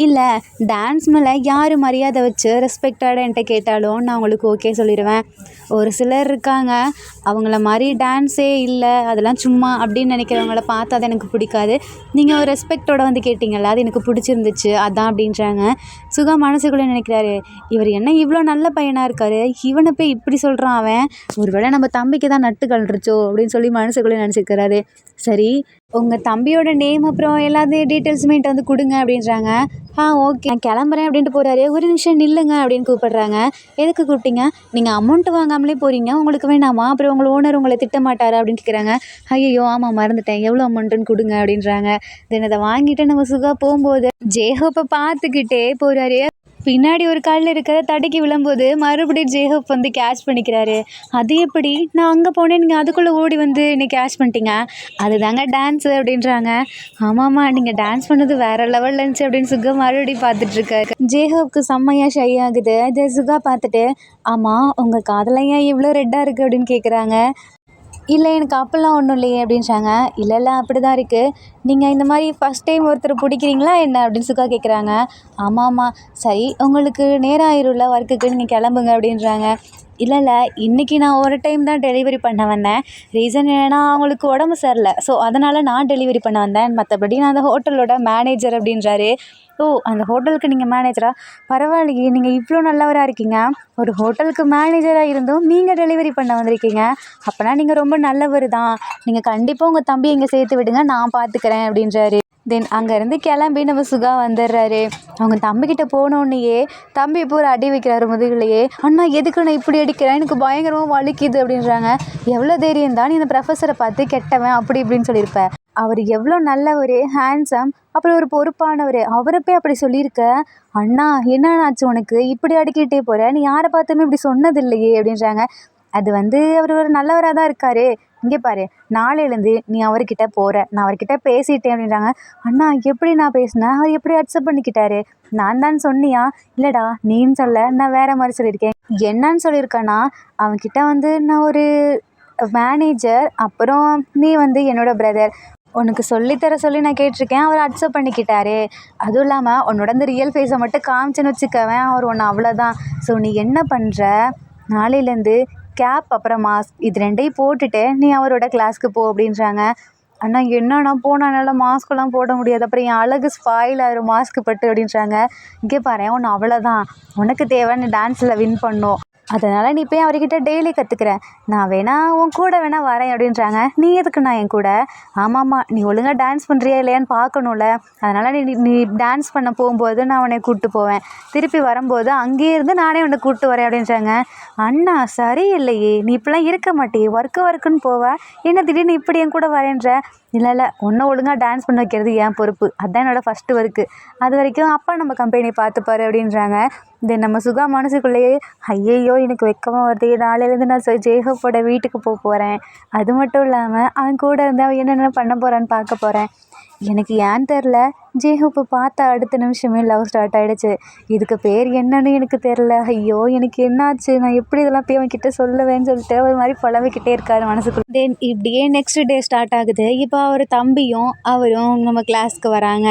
இல்லை டான்ஸ் மேலே யார் மரியாதை வச்சு ரெஸ்பெக்டாக என்கிட்ட கேட்டாலும் நான் உங்களுக்கு ஓகே சொல்லிடுவேன். ஒரு சிலர் இருக்காங்க அவங்கள மாதிரி டான்ஸே இல்லை, அதெல்லாம் சும்மா அப்படின்னு நினைக்கிறவங்கள பார்த்தா அது எனக்கு பிடிக்காது, நீங்கள் ஒரு ரெஸ்பெக்டோட வந்து கேட்டிங்களா அது எனக்கு பிடிச்சிருந்துச்சு அதான் அப்படின்றாங்க. சுகா மனசுக்குள்ளே நினைக்கிறாரு, இவர் என்ன இவ்வளோ நல்ல பையனாக இருக்கார், இவனை போய் இப்படி சொல்கிறான் அவன், ஒருவேளை நம்ம தம்பிக்கு தான் நட்டு கழட்டுச்சோ அப்படின்னு சொல்லி மனசுக்குள்ளே நினச்சிக்கிறாரு. சரி உங்கள் தம்பியோட நேம் அப்புறம் எல்லாத்தையும் டீட்டெயில்ஸுமே என்கிட்ட வந்து கொடுங்க அப்படின்றாங்க. ஓகே நான் கிளம்புறேன் அப்படின்ட்டு போகிறாரு. ஒரு நிமிஷம் நில்லுங்க அப்படின்னு கூப்பிடுறாங்க. எதுக்கு கூப்பிட்டீங்க, நீங்கள் அமௌண்ட்டு வாங்காமலே போகிறீங்க, உங்களுக்கு வேணாமா, அப்புறம் உங்களை ஓனர் உங்களை திட்ட மாட்டாரா அப்படின்னு கேட்குறாங்க. ஐயோ ஆமாம் மறந்துட்டேன், எவ்வளோ அமௌண்ட்டுன்னு கொடுங்க அப்படின்றாங்க. தென் அதை வாங்கிட்டு நம்ம சுகா போகும்போது ஜேஹோப்பை பார்த்துக்கிட்டே போகிறாரு. பின்னாடி ஒரு காலில் இருக்கிற தடுக்கி விழும்போது மறுபடியும் ஜேஹப் வந்து கேட்ச் பண்ணிக்கிறாரு. அது எப்படி? நான் அங்கே போனேன், நீங்கள் அதுக்குள்ளே ஓடி வந்து என்னை கேட்ச் பண்ணிட்டீங்க. அதுதாங்க டான்ஸு அப்படின்றாங்க. ஆமாம்மா, நீங்கள் டான்ஸ் பண்ணது வேற லெவல் இருந்துச்சு அப்படின்னு சுகா மறுபடியும் பார்த்துட்ருக்காரு. ஜேஹப்க்கு செம்மையாக ஷை ஆகுது. இதை சுகா பார்த்துட்டு, ஆமாம் உங்கள் காதெல்லாம் ஏன் இவ்வளோ ரெட்டாக இருக்குது அப்படின்னு கேட்குறாங்க. இல்லை எனக்கு அப்போல்லாம் ஒன்றும் இல்லையே அப்படின்றாங்க. இல்லை அப்படி தான் இருக்குது. நீங்கள் இந்த மாதிரி ஃபஸ்ட் டைம் ஒருத்தர் பிடிக்கிறீங்களா என்ன அப்படின்னு சுகா கேட்குறாங்க. ஆமாம் சரி உங்களுக்கு நேரம் ஆயிரும்ல ஒர்க்குக்கு, நீங்கள் கிளம்புங்க அப்படின்றாங்க. இல்லை இன்றைக்கி நான் ஒரு டைம் தான் டெலிவரி பண்ண வந்தேன். ரீசன் என்னென்னா அவங்களுக்கு உடம்பு சரியில்லை, ஸோ அதனால் நான் டெலிவரி பண்ண வந்தேன். மற்றபடி நான் அந்த ஹோட்டலோட மேனேஜர் அப்படின்றாரு. ஓ, அந்த ஹோட்டலுக்கு நீங்கள் மேனேஜரா? பரவாயில்லையே, நீங்கள் இவ்வளோ நல்லவராக இருக்கீங்க. ஒரு ஹோட்டலுக்கு மேனேஜராக இருந்தும் நீங்கள் டெலிவரி பண்ண வந்திருக்கீங்க. அப்போனா நீங்கள் ரொம்ப நல்லவர் தான். நீங்கள் கண்டிப்பாக உங்கள் தம்பி இங்கே சேர்த்து விடுங்க, நான் பார்த்துக்கிறேன் அப்படின்றாரு. தென் அங்கேருந்து கிளம்பி நம்ம சுகா வந்துடுறாரு. அவங்க தம்பிக்கிட்ட போனோடனேயே தம்பி இப்போ ஒரு அடி வைக்கிறாரு முதுகுலையே. அண்ணா எதுக்கு நான் இப்படி அடிக்கிறேன், எனக்கு பயங்கரமாக வலிக்குது அப்படின்றாங்க. எவ்வளோ தைரியம் தான் நீ இந்த ப்ரொஃபஸரை பார்த்து கெட்டவன் அப்படி இப்படின்னு சொல்லியிருப்பேன். அவர் எவ்வளோ நல்லவர், ஹேண்ட்ஸம், அப்புறம் ஒரு பொறுப்பானவர், அவரை போய் அப்படி சொல்லியிருக்க. அண்ணா என்னாச்சு உனக்கு, இப்படி அடிக்கிட்டே போகிற, நீ யாரை பார்த்துமே இப்படி சொன்னதில்லையே அப்படின்றாங்க. அது வந்து அவர் ஒரு நல்லவராக தான் இருக்கார். இங்கே பாரு, நாளையிலேருந்து நீ அவர்கிட்ட போகிற, நான் அவர்கிட்ட பேசிட்டேன் அப்படின்றாங்க. அண்ணா எப்படி நான் பேசினேன், அவர் எப்படி அக்செப்ட் பண்ணிக்கிட்டாரு? நான் தான் சொன்னியா? இல்லைடா நீன்னு சொல்ல, நான் வேறு மாதிரி சொல்லியிருக்கேன். என்னன்னு சொல்லியிருக்கேன்னா, அவன்கிட்ட வந்து நான் ஒரு மேனேஜர், அப்புறம் நீ வந்து என்னோட பிரதர், உனக்கு சொல்லித்தர சொல்லி நான் கேட்டிருக்கேன், அவர் அக்செப்ட் பண்ணிக்கிட்டாரு. அதுவும் இல்லாமல் உன்னோட அந்த ரியல் ஃபேஸை மட்டும் காமிச்சுன்னு வச்சுக்கவேன், அவர் ஒன்று அவ்வளோதான். ஸோ நீ என்ன பண்ணுற, நாளையிலேருந்து கேப் அப்புறம் மாஸ்க் இது ரெண்டையும் போட்டுட்டு நீ அவரோட கிளாஸ்க்கு போ அப்படின்றாங்க. அண்ணா என்னண்ணா போனால் என்னால் மாஸ்க்கெல்லாம் போட முடியாது, அப்புறம் என் அழகு ஸ்பாயில் ஆயிரும் மாஸ்க்கு பட்டு அப்படின்றாங்க. இங்கே பாரு, ஒன்று அவ்வளோதான், உனக்கு தேவை நீ டான்ஸில் வின் பண்ணும், அதனால் நீ போய் அவர்கிட்ட டெய்லி கற்றுக்குற, நான் வேணா உன் கூட வேணா வரேன் அப்படின்றாங்க. நீ எதுக்கு நான் என் கூட? ஆமாம்மா நீ ஒழுங்காக டான்ஸ் பண்ணுறியா இல்லையான்னு பார்க்கணும்ல, அதனால் நீ டான்ஸ் பண்ண போகும்போது நான் உன்னை கூப்பிட்டு போவேன், திருப்பி வரும்போது அங்கேயே இருந்து நானே உன்னை கூப்பிட்டு வரேன் அப்படின்றாங்க. அண்ணா சரியில்லையே, நீ இப்படிலாம் இருக்க மாட்டியே, ஒர்க்குன்னு போவேன், என்ன திடீர்னு இப்படி என் கூட வரேன்ற? இல்லை ஒன்றும் ஒழுங்காக டான்ஸ் பண்ண வைக்கிறது என் பொறுப்பு, அதுதான் என்னோடய ஃபஸ்ட்டு ஒர்க்கு, அது வரைக்கும் அப்பா நம்ம கம்பெனி பார்த்துப்பாரு அப்படின்றாங்க. தென் நம்ம சுகா மனசுக்குள்ளேயே, ஐயையோ எனக்கு வெக்கமாக வருது, நாளையிலேருந்து நான் ஜேஹப்போட வீட்டுக்கு போகிறேன், அது மட்டும் இல்லாமல் அவன் கூட இருந்து அவன் என்னென்ன பண்ண போகிறான்னு பார்க்க போகிறேன். எனக்கு ஏன்னு தெரில, ஜேஹப்பை பார்த்த அடுத்த நிமிஷமே லவ் ஸ்டார்ட் ஆகிடுச்சு. இதுக்கு பேர் என்னன்னு எனக்கு தெரில. ஐயோ எனக்கு என்னாச்சு, நான் எப்படி இதெல்லாம் போய் அவன்கிட்ட சொல்லுவேன்னு சொல்லிட்டு ஒரு மாதிரி புலம்பிக்கிட்டே இருக்காரு மனசுக்குள்ள. தென் இப்படியே நெக்ஸ்ட் டே ஸ்டார்ட் ஆகுது. இப்போ அவர் தம்பியும் அவரும் நம்ம கிளாஸ்க்கு வராங்க.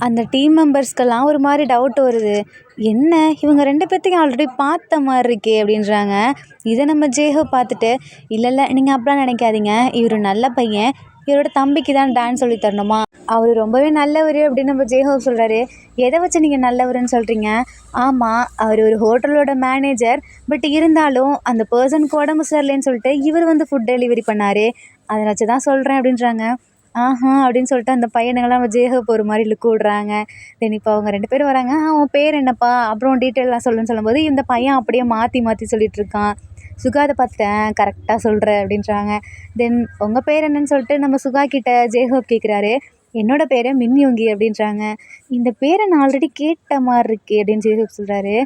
அந்த டீம் மெம்பர்ஸ்க்கெல்லாம் ஒரு மாதிரி டவுட் வருது. என்ன இவங்க 2 பேர்த்தையும் ஆல்ரெடி பார்த்த மாதிரி இருக்கே அப்படின்றாங்க. இதை நம்ம ஜேஹப் பார்த்துட்டு, இல்லை நீங்கள் அப்படிலாம் நினைக்காதீங்க, இவர் நல்ல பையன், இவரோட தம்பிக்கு தான் டான்ஸ் சொல்லி தரணுமா, அவர் ரொம்பவே நல்லவர் அப்படின்னு நம்ம ஜேஹப் சொல்கிறாரு. எதை வச்சு நீங்கள் நல்லவருன்னு சொல்கிறீங்க? ஆமாம் அவர் ஒரு ஹோட்டலோட மேனேஜர், பட் இருந்தாலும் அந்த பர்சனுக்கு உடம்பு சரியில்லைன்னு சொல்லிட்டு இவர் வந்து ஃபுட் டெலிவரி பண்ணார், அதை வச்சு தான் சொல்கிறேன் அப்படின்றாங்க. ஆஹா அப்படின்னு சொல்லிட்டு அந்த பையனுங்கெல்லாம் நம்ம ஜேஹப் ஒரு மாதிரி லுக்கு விட்றாங்க. தென் இப்போ அவங்க 2 பேரும் வராங்க. உன் பேர் என்னப்பா, அப்புறம் டீட்டெயிலாம் சொல்லுன்னு சொல்லும்போது இந்த பையன் அப்படியே மாற்றி சொல்லிட்டு இருக்கான். சுகா அதை பார்த்துட்டேன், கரெக்டாக சொல்கிற அப்படின்றாங்க. தென் உங்கள் பேர் என்னன்னு சொல்லிட்டு நம்ம சுகா கிட்ட ஜேஹப் கேட்குறாரு. என்னோட பேர் மின்யோங்கி அப்படின்றாங்க. இந்த பேரை நான் ஆல்ரெடி கேட்ட மாதிரி இருக்கே அப்படின்னு ஜேஹப் சொல்கிறாரு.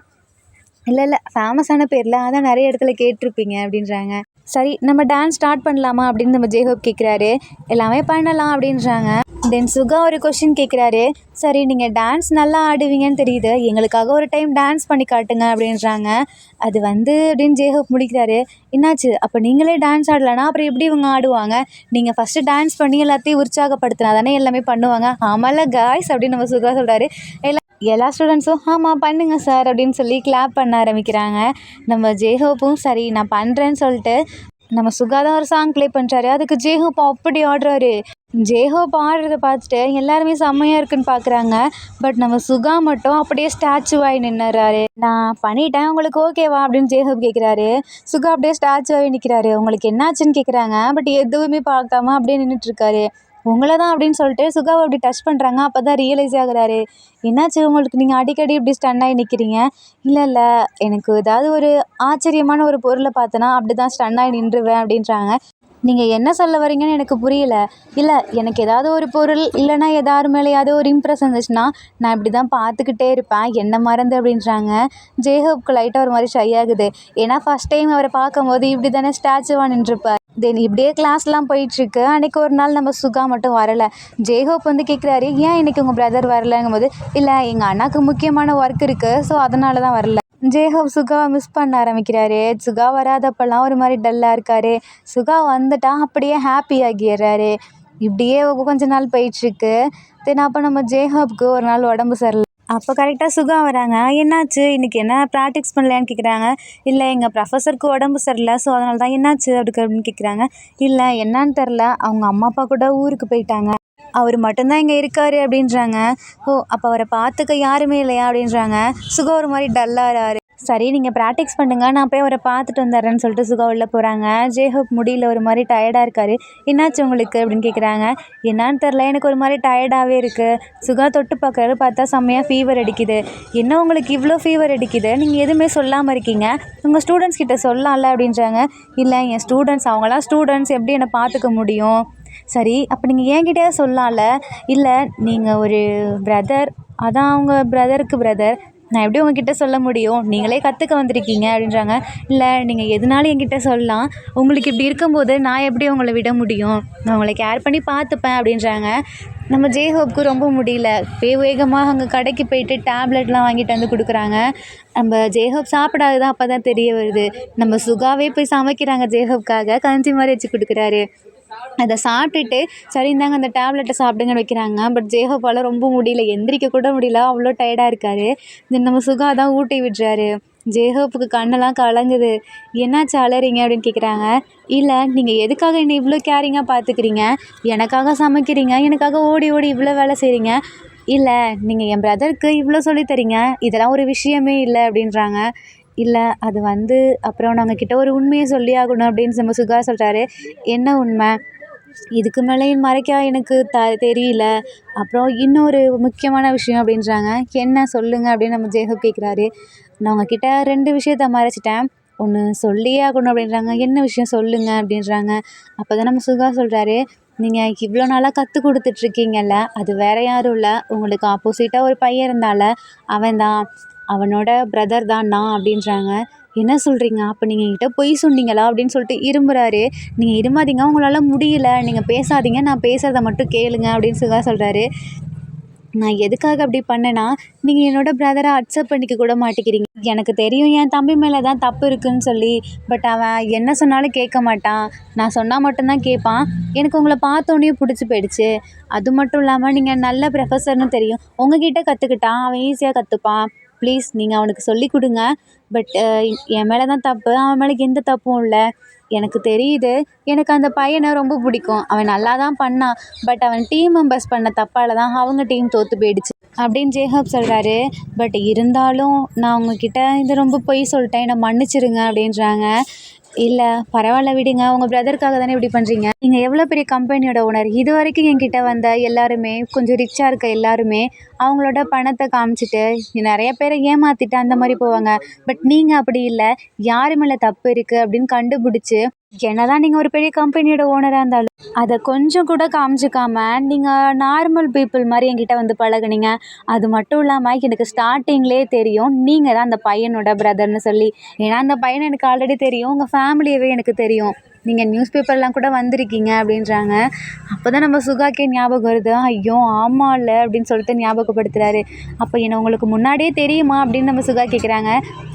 இல்லை ஃபேமஸான பேரில், அதான் நிறைய இடத்துல கேட்டிருப்பீங்க அப்படின்றாங்க. சரி நம்ம டான்ஸ் ஸ்டார்ட் பண்ணலாமா அப்படின்னு நம்ம ஜேஹப் கேட்குறாரு. எல்லாமே பண்ணலாம் அப்படின்றாங்க. தென் சுகா ஒரு கொஷின் கேட்குறாரு. சரி நீங்கள் டான்ஸ் நல்லா ஆடுவீங்கன்னு தெரியுது, எங்களுக்காக ஒரு டைம் டான்ஸ் பண்ணி காட்டுங்க அப்படின்றாங்க. அது வந்து அப்படின்னு ஜேஹப் முடிக்கிறாரு. என்னாச்சு, அப்போ நீங்களே டான்ஸ் ஆடலைன்னா அப்புறம் எப்படி இவங்க ஆடுவாங்க? நீங்கள் ஃபஸ்ட்டு டான்ஸ் பண்ணி எல்லாத்தையும் உற்சாகப்படுத்தினா தானே எல்லாமே பண்ணுவாங்க. ஆமாம்ல காய்ஸ் அப்படின்னு நம்ம சுகா சொல்கிறாரு. எல்லா ஸ்டூடெண்ட்ஸும் ஆமாம் பண்ணுங்க சார் அப்படின்னு சொல்லி கிளாப் பண்ண ஆரம்பிக்கிறாங்க. நம்ம ஜேஹோப்பும் சரி நான் பண்ணுறேன்னு சொல்லிட்டு நம்ம சுகா தான் ஒரு சாங் ப்ளே பண்ணுறாரு. அதுக்கு ஜேஹோப் அப்படி ஆடுறாரு. ஜேஹோப் ஆடுறத பார்த்துட்டு எல்லாருமே செம்மையாக இருக்குன்னு பார்க்குறாங்க. பட் நம்ம சுகா மட்டும் அப்படியே ஸ்டாச்சுவாகி நின்னுறாரு. நான் பண்ணிட்டேன், உங்களுக்கு ஓகேவா அப்படின்னு ஜேஹோப் கேட்குறாரு. சுகா அப்படியே ஸ்டாச்சுவாகி நிற்கிறாரு. உங்களுக்கு என்னாச்சுன்னு கேட்குறாங்க. பட் எதுவுமே பார்க்காம அப்படியே நின்றுட்டுருக்காரு. உங்களை தான் அப்படின்னு சொல்லிட்டு சுகாவை அப்படி டச் பண்ணுறாங்க. அப்போ தான் ரியலைஸ் ஆகுறாரு. என்னாச்சு உங்களுக்கு, நீங்கள் அடிக்கடி இப்படி ஸ்டன் ஆகி நிற்கிறீங்க? இல்லை எனக்கு ஏதாவது ஒரு ஆச்சரியமான ஒரு பொருளை பார்த்தேன்னா அப்படி தான் ஸ்டன் ஆகி நின்றுவேன் அப்படின்றாங்க. நீங்கள் என்ன சொல்ல வரீங்கன்னு எனக்கு புரியல. இல்லை, எனக்கு ஏதாவது ஒரு பொருள் இல்லைன்னா யார் மேலேயாவது ஒரு இம்ப்ரெஸ் இருந்துச்சுன்னா நான் இப்படி தான் பார்த்துக்கிட்டே இருப்பேன். என்ன மறந்து அப்படின்றாங்க. ஜேஹோப்க்கு லைட்டாக ஒரு மாதிரி ஷை ஆகுது. ஏன்னா ஃபஸ்ட் டைம் அவரை பார்க்கும்போது இப்படி தானே ஸ்டாச்சுவாக நின்றுருப்பார். தென் இப்படியே கிளாஸ்லாம் போயிட்டுருக்கு. அன்றைக்கி ஒரு நாள் நம்ம சுகா மட்டும் வரலை. ஜேஹோப் வந்து கேட்குறாரு, ஏன் இன்றைக்கி உங்கள் பிரதர் வரலங்கும்போது, இல்லை எங்கள் அண்ணாவுக்கு முக்கியமான ஒர்க் இருக்குது, ஸோ அதனால தான் வரல. ஜேஹோப் சுகாவை மிஸ் பண்ண ஆரம்பிக்கிறாரு. சுகா வராதப்பெல்லாம் ஒரு மாதிரி டல்லாக இருக்காரு. சுகா வந்துட்டா அப்படியே ஹாப்பி ஆகிடுறாரு. இப்படியே கொஞ்ச நாள் போயிட்டுருக்கு. தென் அப்போ நம்ம ஜேஹோப்க்கு ஒரு நாள் உடம்பு சரியில்லை. அப்போ கரெக்டாக சுகா வராங்க. என்னாச்சு இன்றைக்கி, என்ன ப்ராக்டிஸ் பண்ணலையான்னு கேட்குறாங்க. இல்லை எங்கள் ப்ரொஃபஸருக்கு உடம்பு சரியில்லை, ஸோ அதனால தான். என்னாச்சு அப்படின்னு கேட்குறாங்க. இல்லை என்னான்னு தெரில, அவங்க அம்மா அப்பா கூட ஊருக்கு போயிட்டாங்க, அவர் மட்டும்தான் இங்கே இருக்கார் அப்படின்றாங்க. ஓ, அப்போ அவரை பார்த்துக்க யாருமே இல்லையா அப்படின்றாங்க. சுகா ஒரு மாதிரி டல்லாகிறாரு. சரி நீங்கள் ப்ராக்டிஸ் பண்ணுங்க, நான் போய் அவரை பார்த்துட்டு வந்துடுறேன்னு சொல்லிட்டு சுகா உள்ளே போகிறாங்க. ஜேஹோப் முடியல, ஒரு மாதிரி டயர்டாக இருக்கார். என்னாச்சு உங்களுக்கு அப்படின்னு கேட்குறாங்க. என்னான்னு தெரில, எனக்கு ஒரு மாதிரி டயர்டாகவே இருக்குது. சுகா தொட்டு பார்க்குறாரு, பார்த்தா செம்மையாக ஃபீவர் அடிக்குது. என்ன உங்களுக்கு இவ்வளோ ஃபீவர் அடிக்குது, நீங்கள் எதுவுமே சொல்லாமல் இருக்கீங்க, உங்கள் ஸ்டூடெண்ட்ஸ் கிட்ட சொல்லலாம்ல அப்படின்றாங்க. இல்லை என் ஸ்டூடெண்ட்ஸ், அவங்களாம் ஸ்டூடெண்ட்ஸ், எப்படி என்னை பார்த்துக்க முடியும். சரி அப்போ நீங்கள் என்கிட்டயே சொல்லலாம்ல. இல்லை நீங்கள் ஒரு பிரதர், அதான் அவங்க பிரதருக்கு பிரதர், நான் எப்படி உங்ககிட்ட சொல்ல முடியும், நீங்களே கற்றுக்க வந்திருக்கீங்க அப்படின்றாங்க. இல்லை நீங்கள் எதுனாலும் என்கிட்ட சொல்லலாம், உங்களுக்கு இப்படி இருக்கும்போது நான் எப்படி உங்களை விட முடியும், நான் உங்களை கேர் பண்ணி பார்த்துப்பேன் அப்படின்றாங்க. நம்ம ஜேஹோப்க்கு ரொம்ப முடியல. வேகமாக அங்கே கடைக்கு போயிட்டு டேப்லெட்லாம் வாங்கிட்டு வந்து கொடுக்குறாங்க. நம்ம ஜேஹோப் சாப்பிடாது தான், அப்போ தான் தெரிய வருது. நம்ம சுகாவே போய் சமைக்கிறாங்க ஜேஹோப்காக, கஞ்சி மாதிரி வச்சு கொடுக்குறாரு. அதை சாப்பிட்டுட்டு சரி இந்தாங்க அந்த டேப்லெட்டை சாப்பிடுங்கன்னு வைக்கிறாங்க. பட் ஜேஹோப்பால் ரொம்ப முடியல, எந்திரிக்க கூட முடியல, அவ்வளோ டயர்டாக இருக்கார். தென் நம்ம சுகா தான் ஊட்டி விடுறாரு. ஜேஹோப்புக்கு கண்ணெல்லாம் கலங்குது. என்னாச்சு அலறீங்க அப்படின்னு கேட்குறாங்க. இல்லை நீங்கள் எதுக்காக என்னை இவ்வளோ கேரிங்காக பார்த்துக்கிறீங்க, எனக்காக சமைக்கிறீங்க, எனக்காக ஓடி ஓடி இவ்வளோ வேலை செய்கிறீங்க, இல்லை நீங்கள் என் பிரதருக்கு இவ்வளோ சொல்லித்தரீங்க, இதெல்லாம் ஒரு விஷயமே இல்லை அப்படின்றாங்க. இல்லை அது வந்து அப்புறம் நாங்கள் கிட்ட ஒரு உண்மையை சொல்லி ஆகணும் அப்படின்னு நம்ம சுகா சொல்கிறாரு. என்ன உண்மை, இதுக்கு மேலேயும் மறைக்க எனக்கு தெரியல. அப்புறம் இன்னொரு முக்கியமான விஷயம் அப்படின்றாங்க. என்ன சொல்லுங்க அப்படின்னு நம்ம ஜேஹோப் கேட்குறாரு. நான் உங்ககிட்ட 2 விஷயத்த மறைச்சிட்டேன், ஒன்று சொல்லியே ஆகணும் அப்படின்றாங்க. என்ன விஷயம் சொல்லுங்க அப்படின்றாங்க. அப்போ தான் நம்ம சுகா சொல்கிறாரு, நீங்கள் இவ்வளோ நாளாக கற்றுக் கொடுத்துட்ருக்கீங்கல்ல, அது வேறு யாரும் இல்லை, உங்களுக்கு ஆப்போசிட்டாக ஒரு பையன் இருந்தால அவன் தான், அவனோட பிரதர் தான் நான் அப்படின்றாங்க. என்ன சொல்கிறீங்க, அப்போ நீங்கள் என்கிட்ட பொய் சொன்னீங்களா அப்படின்னு சொல்லிட்டு இருமுறாரு. நீங்கள் இருமாதீங்க, உங்களால் முடியல, நீங்கள் பேசாதீங்க, நான் பேசுகிறத மட்டும் கேளுங்க அப்படின்னு சுகா சொல்கிறாரு. நான் எதுக்காக அப்படி பண்ணேன்னா, நீங்கள் என்னோடய பிரதரை அக்செப்ட் பண்ணிக்க கூட மாட்டேங்கிறீங்க. எனக்கு தெரியும் என் தம்பி மேலே தான் தப்பு இருக்குதுன்னு சொல்லி, பட் அவன் என்ன சொன்னாலும் கேட்க மாட்டான், நான் சொன்னால் மட்டும்தான் கேட்பான். எனக்கு உங்களை பார்த்தோன்னே பிடிச்சி போயிடுச்சு. அது மட்டும் இல்லாமல் நீங்கள் நல்ல ப்ரொஃபஸர்னு தெரியும், உங்ககிட்ட கற்றுக்கிட்டான் அவன் ஈஸியாக கற்றுப்பான். ப்ளீஸ் நீங்கள் அவனுக்கு சொல்லி கொடுங்க. பட் என் மேலே தான் தப்பு, அவன் மேலே எந்த தப்பும் இல்லை. எனக்கு தெரியுது, எனக்கு அந்த பையனை ரொம்ப பிடிக்கும், அவன் நல்லா தான் பண்ணான், பட் அவன் டீம் மெம்பர்ஸ் பண்ண தப்பால் தான் அவங்க டீம் தோற்று போயிடுச்சு அப்படின்னு ஜேஹோப் சொல்கிறாரு. பட் இருந்தாலும் நான் உங்ககிட்ட இது ரொம்ப பொய் சொல்லிட்டேன், என்னை மன்னிச்சிருங்க அப்படின்றாங்க. இல்லை பரவாயில்ல விடுங்க, உங்கள் பிரதருக்காக தானே இப்படி பண்ணுறீங்க, நீங்கள் எவ்வளோ பெரிய கம்பெனியோட ஓனர், இது வரைக்கும் என்கிட்ட வந்த எல்லாருமே கொஞ்சம் ரிச்சாக இருக்க எல்லாருமே அவங்களோட பணத்தை காமிச்சிட்டு நிறைய பேரை ஏமாற்றிட்டு அந்த மாதிரி போவாங்க. பட் நீங்கள் அப்படி இல்லை, யார் மேலே தப்பு இருக்குது அப்படின்னு கண்டுபிடிச்சி, என்னதான் நீங்கள் ஒரு பெரிய கம்பெனியோட ஓனராக இருந்தாலும் அதை கொஞ்சம் கூட காமிச்சிக்காம நீங்கள் நார்மல் பீப்புள் மாதிரி என்கிட்ட வந்து பழகுனீங்க. அது மட்டும் இல்லாமல் எனக்கு ஸ்டார்டிங்லேயே தெரியும் நீங்கள் தான் அந்த பையனோட பிரதர்னு சொல்லி. ஏன்னா அந்த பையனை எனக்கு ஆல்ரெடி தெரியும், உங்கள் ஃபேமிலியவே எனக்கு தெரியும், நீங்கள் நியூஸ் பேப்பர்லாம் கூட வந்திருக்கீங்க அப்படின்றாங்க. அப்போ தான் நம்ம சுகாக்கே ஞாபகம் வருது. ஐயோ ஆமாம் இல்லை அப்படின்னு சொல்லிட்டு ஞாபகப்படுத்துகிறாரு. அப்போ என்னை உங்களுக்கு முன்னாடியே தெரியுமா அப்படின்னு நம்ம சுகா கேட்குறாங்க.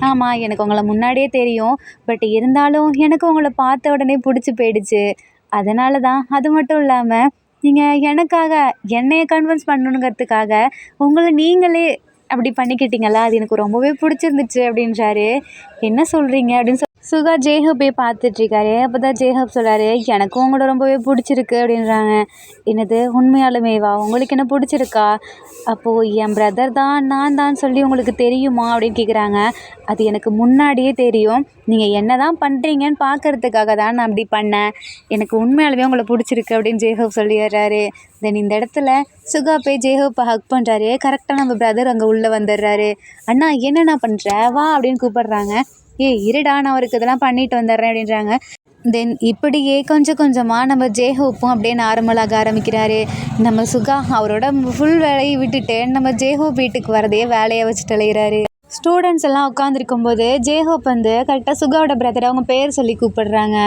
ஆமாம் எனக்கு உங்களை முன்னாடியே தெரியும், பட் இருந்தாலும் எனக்கு உங்களை பார்த்த உடனே பிடிச்சி போயிடுச்சு, அதனால தான். அது மட்டும் இல்லாமல் நீங்கள் எனக்காக என்னையை கன்வின்ஸ் பண்ணணுங்கிறதுக்காக உங்களை நீங்களே அப்படி பண்ணிக்கிட்டீங்களா, அது எனக்கு ரொம்பவே பிடிச்சிருந்துச்சு அப்படின்றாரு. என்ன சொல்கிறீங்க அப்படின்னு சுகா ஜேஹோப்பே பார்த்துட்ருக்காரு. அப்போ தான் ஜேஹோப் சொல்கிறாரு, எனக்கும் உங்களை ரொம்பவே பிடிச்சிருக்கு அப்படின்றாங்க. என்னது உண்மையாலுமேவா, உங்களுக்கு என்ன பிடிச்சிருக்கா, அப்போது என் பிரதர் தான் நான் தான் சொல்லி உங்களுக்கு தெரியுமா அப்படின்னு கேட்குறாங்க. அது எனக்கு முன்னாடியே தெரியும், நீங்கள் என்ன தான் பண்ணுறீங்கன்னு பார்க்குறதுக்காக தான் நான் அப்படி பண்ணேன், எனக்கு உண்மையாலுமே உங்களை பிடிச்சிருக்கு அப்படின்னு ஜேஹோப் சொல்லிடுறாரு. தென் இந்த இடத்துல சுகா போய் ஜேஹோப்பை ஹக் பண்ணுறாரு. கரெக்டாக நம்ம பிரதர் அங்கே உள்ளே வந்துடுறாரு. அண்ணா என்னண்ணா பண்ணுற, வா அப்படின்னு கூப்பிட்றாங்க. இருடா நான் அவருக்கு இதெல்லாம் பண்ணிட்டு வந்துடுறேன் அப்படின்றாங்க. தென் இப்படியே கொஞ்சம் கொஞ்சமாக நம்ம ஜேஹோப்பும் அப்படியே நார்மலாக ஆரம்பிக்கிறாரு. நம்ம சுகா அவரோட ஃபுல் வேலையை விட்டுட்டு நம்ம ஜேஹோப் வீட்டுக்கு வரதையே வேலையை வச்சுட்டு அலைகிறாரு. ஸ்டூடெண்ட்ஸ் எல்லாம் உட்காந்துருக்கும்போது ஜேஹோப் வந்து கரெக்டாக சுகாவோட பிரதரை அவங்க பேர் சொல்லி கூப்பிடுறாங்க.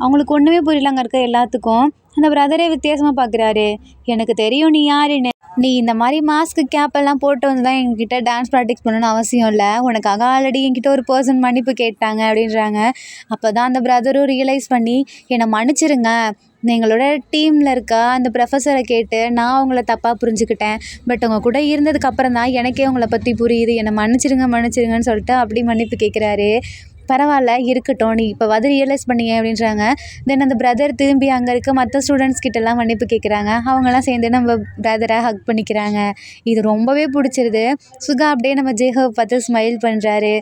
அவங்களுக்கு ஒன்றுமே புரியல அங்கே இருக்க எல்லாத்துக்கும். அந்த பிரதரே வித்தியாசமாக பார்க்குறாரு. எனக்கு தெரியும் நீ யாருன்னு. நீ இந்த மாதிரி மாஸ்க்கு கேப்பெல்லாம் போட்டு வந்து தான் எங்ககிட்ட டான்ஸ் ப்ராக்டிஸ் பண்ணணும்னு அவசியம் இல்லை. உனக்காக ஆல்ரெடி என்கிட்ட ஒரு பர்சன் மன்னிப்பு கேட்டாங்க அப்படின்றாங்க. அப்போ தான் அந்த பிரதரும் ரியலைஸ் பண்ணி என்னை மன்னிச்சிருங்க, எங்களோட டீமில் இருக்க அந்த ப்ரொஃபஸரை கேட்டு நான் அவங்கள தப்பாக புரிஞ்சுக்கிட்டேன். பட் அவங்க கூட இருந்ததுக்கப்புறம் தான் எனக்கே உங்களை பற்றி புரியுது. என்னை மன்னிச்சிருங்கன்னு சொல்லிட்டு அப்படி மன்னிப்பு கேட்குறாரு. பரவாயில்ல இருக்கட்டும், நீ இப்போ ரியலைஸ் பண்ணியே அப்படின்றாங்க. தென் அந்த பிரதர் திரும்பி அங்கே இருக்க மற்ற ஸ்டூடெண்ட்ஸ் கிட்டலாம் மன்னிப்பு கேட்குறாங்க. அவங்களாம் சேர்ந்து நம்ம பிரதரை ஹக் பண்ணிக்கிறாங்க. இது ரொம்பவே பிடிச்சிருது. சுகா அப்படியே நம்ம ஜேஹோப் பார்த்து ஸ்மைல் பண்ணுறாரு.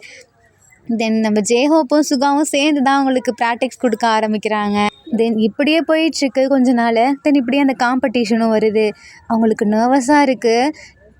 தென் நம்ம ஜேஹோப்பும் சுகாவும் சேர்ந்து தான் அவங்களுக்கு ப்ராக்டிக்ஸ் கொடுக்க ஆரம்பிக்கிறாங்க. தென் இப்படியே போயிட்டுருக்கு கொஞ்ச நாள். தென் இப்படியே அந்த காம்படிஷனும் வருது. அவங்களுக்கு நர்வஸாக இருக்குது.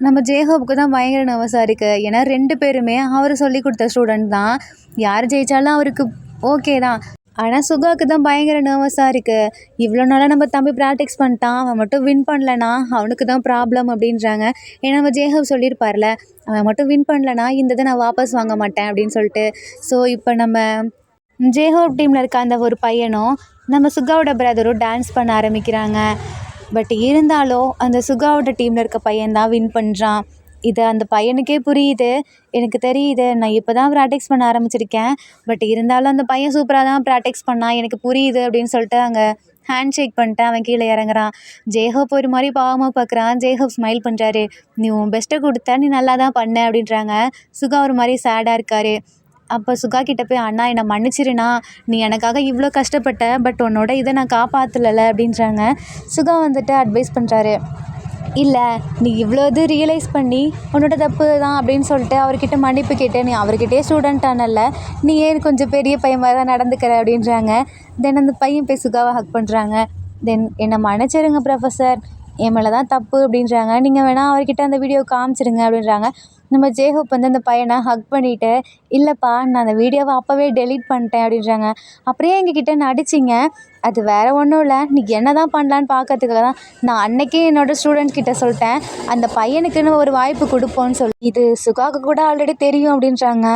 நம்ம ஜேஹோப்புக்கு தான் பயங்கர நர்வஸாக இருக்குது. ஏன்னா 2 பேருமே அவர் சொல்லி கொடுத்த ஸ்டூடெண்ட் தான். யார் ஜெயித்தாலும் அவருக்கு ஓகே தான். ஆனால் சுகாவுக்கு தான் பயங்கர நர்வஸாக இருக்குது. இவ்வளோ நாளாக நம்ம தம்பி ப்ராக்டிக்ஸ் பண்ணிட்டான், அவன் மட்டும் வின் பண்ணலனா அவனுக்கு தான் ப்ராப்ளம் அப்படின்றாங்க. ஏன்னா நம்ம ஜேஹோப் சொல்லியிருப்பார்ல, அவன் மட்டும் வின் பண்ணலனா இந்த இதை நான் வாபஸ் வாங்க மாட்டேன் அப்படின்னு சொல்லிட்டு. ஸோ இப்போ நம்ம ஜேஹோப் டீமில் இருக்க அந்த ஒரு பையனும் நம்ம சுகாவோட பிரதரும் டான்ஸ் பண்ண ஆரம்பிக்கிறாங்க. பட் இருந்தாலும் அந்த சுகாவோட டீமில் இருக்க பையன் தான் வின் பண்ணுறான். இது அந்த பையனுக்கே புரியுது. எனக்கு தெரியுது, நான் இப்போ தான் ப்ராக்டிக்ஸ் பண்ண ஆரம்பிச்சிருக்கேன். பட் இருந்தாலும் அந்த பையன் சூப்பராக தான் ப்ராக்டிக்ஸ் பண்ணான், எனக்கு புரியுது அப்படின்னு சொல்லிட்டு அங்கே ஹேண்ட் ஷேக் பண்ணிட்டு அவன் கீழே இறங்குறான். ஜேஹோப் ஒரு மாதிரி பாவமாக பார்க்குறான். ஜேஹோப் ஸ்மைல் பண்ணுறாரு. நீ உன் பெஸ்ட்டை கொடுத்த, நீ நல்லா தான் பண்ண அப்படின்றாங்க. சுகா ஒரு மாதிரி சேடாக இருக்கார். அப்போ சுகா கிட்ட போய் அண்ணா என்னை மன்னிச்சிருண்ணா, நீ எனக்காக இவ்வளோ கஷ்டப்பட்ட, பட் உன்னோட இதை நான் காப்பாற்றலை அப்படின்றாங்க. சுகா வந்துட்டு அட்வைஸ் பண்ணுறாரு. இல்லை, நீ இவ்வளோ இது ரியலைஸ் பண்ணி உன்னோட தப்பு தான் அப்படின்னு சொல்லிட்டு அவர்கிட்ட மன்னிப்பு கேட்டு நீ அவர்கிட்டே ஸ்டூடெண்ட் ஆனல்ல, நீ ஏன் கொஞ்சம் பெரிய பையன் மாதிரி தான் நடந்துக்கிற அப்படின்றாங்க. தென் அந்த பையன் போய் சுகாவை ஹக் பண்ணுறாங்க. தென் என்னை மன்னிச்சிருங்க ப்ரொஃபஸர், என் மேலே தான் தப்பு அப்படின்றாங்க. நீங்கள் வேணால் அவர்கிட்ட அந்த வீடியோ காமிச்சிருங்க அப்படின்றாங்க. நம்ம ஜேஹோப் வந்து அந்த பையனை ஹக் பண்ணிவிட்டு, இல்லைப்பா நான் அந்த வீடியோவை அப்போவே டெலீட் பண்ணிட்டேன் அப்படின்றாங்க. அப்படியே எங்ககிட்ட நடிச்சிங்க, அது வேறு ஒன்றும் இல்லை, நீ என்ன தான் பண்ணலான்னு பார்க்கறதுக்காக தான் நான் அன்றைக்கே என்னோடய ஸ்டூடெண்ட்ஸ் கிட்ட சொல்லிட்டேன், அந்த பையனுக்குன்னு ஒரு வாய்ப்பு கொடுப்போன்னு சொல்லி. இது சுகாவுக்கு கூட ஆல்ரெடி தெரியும் அப்படின்றாங்க.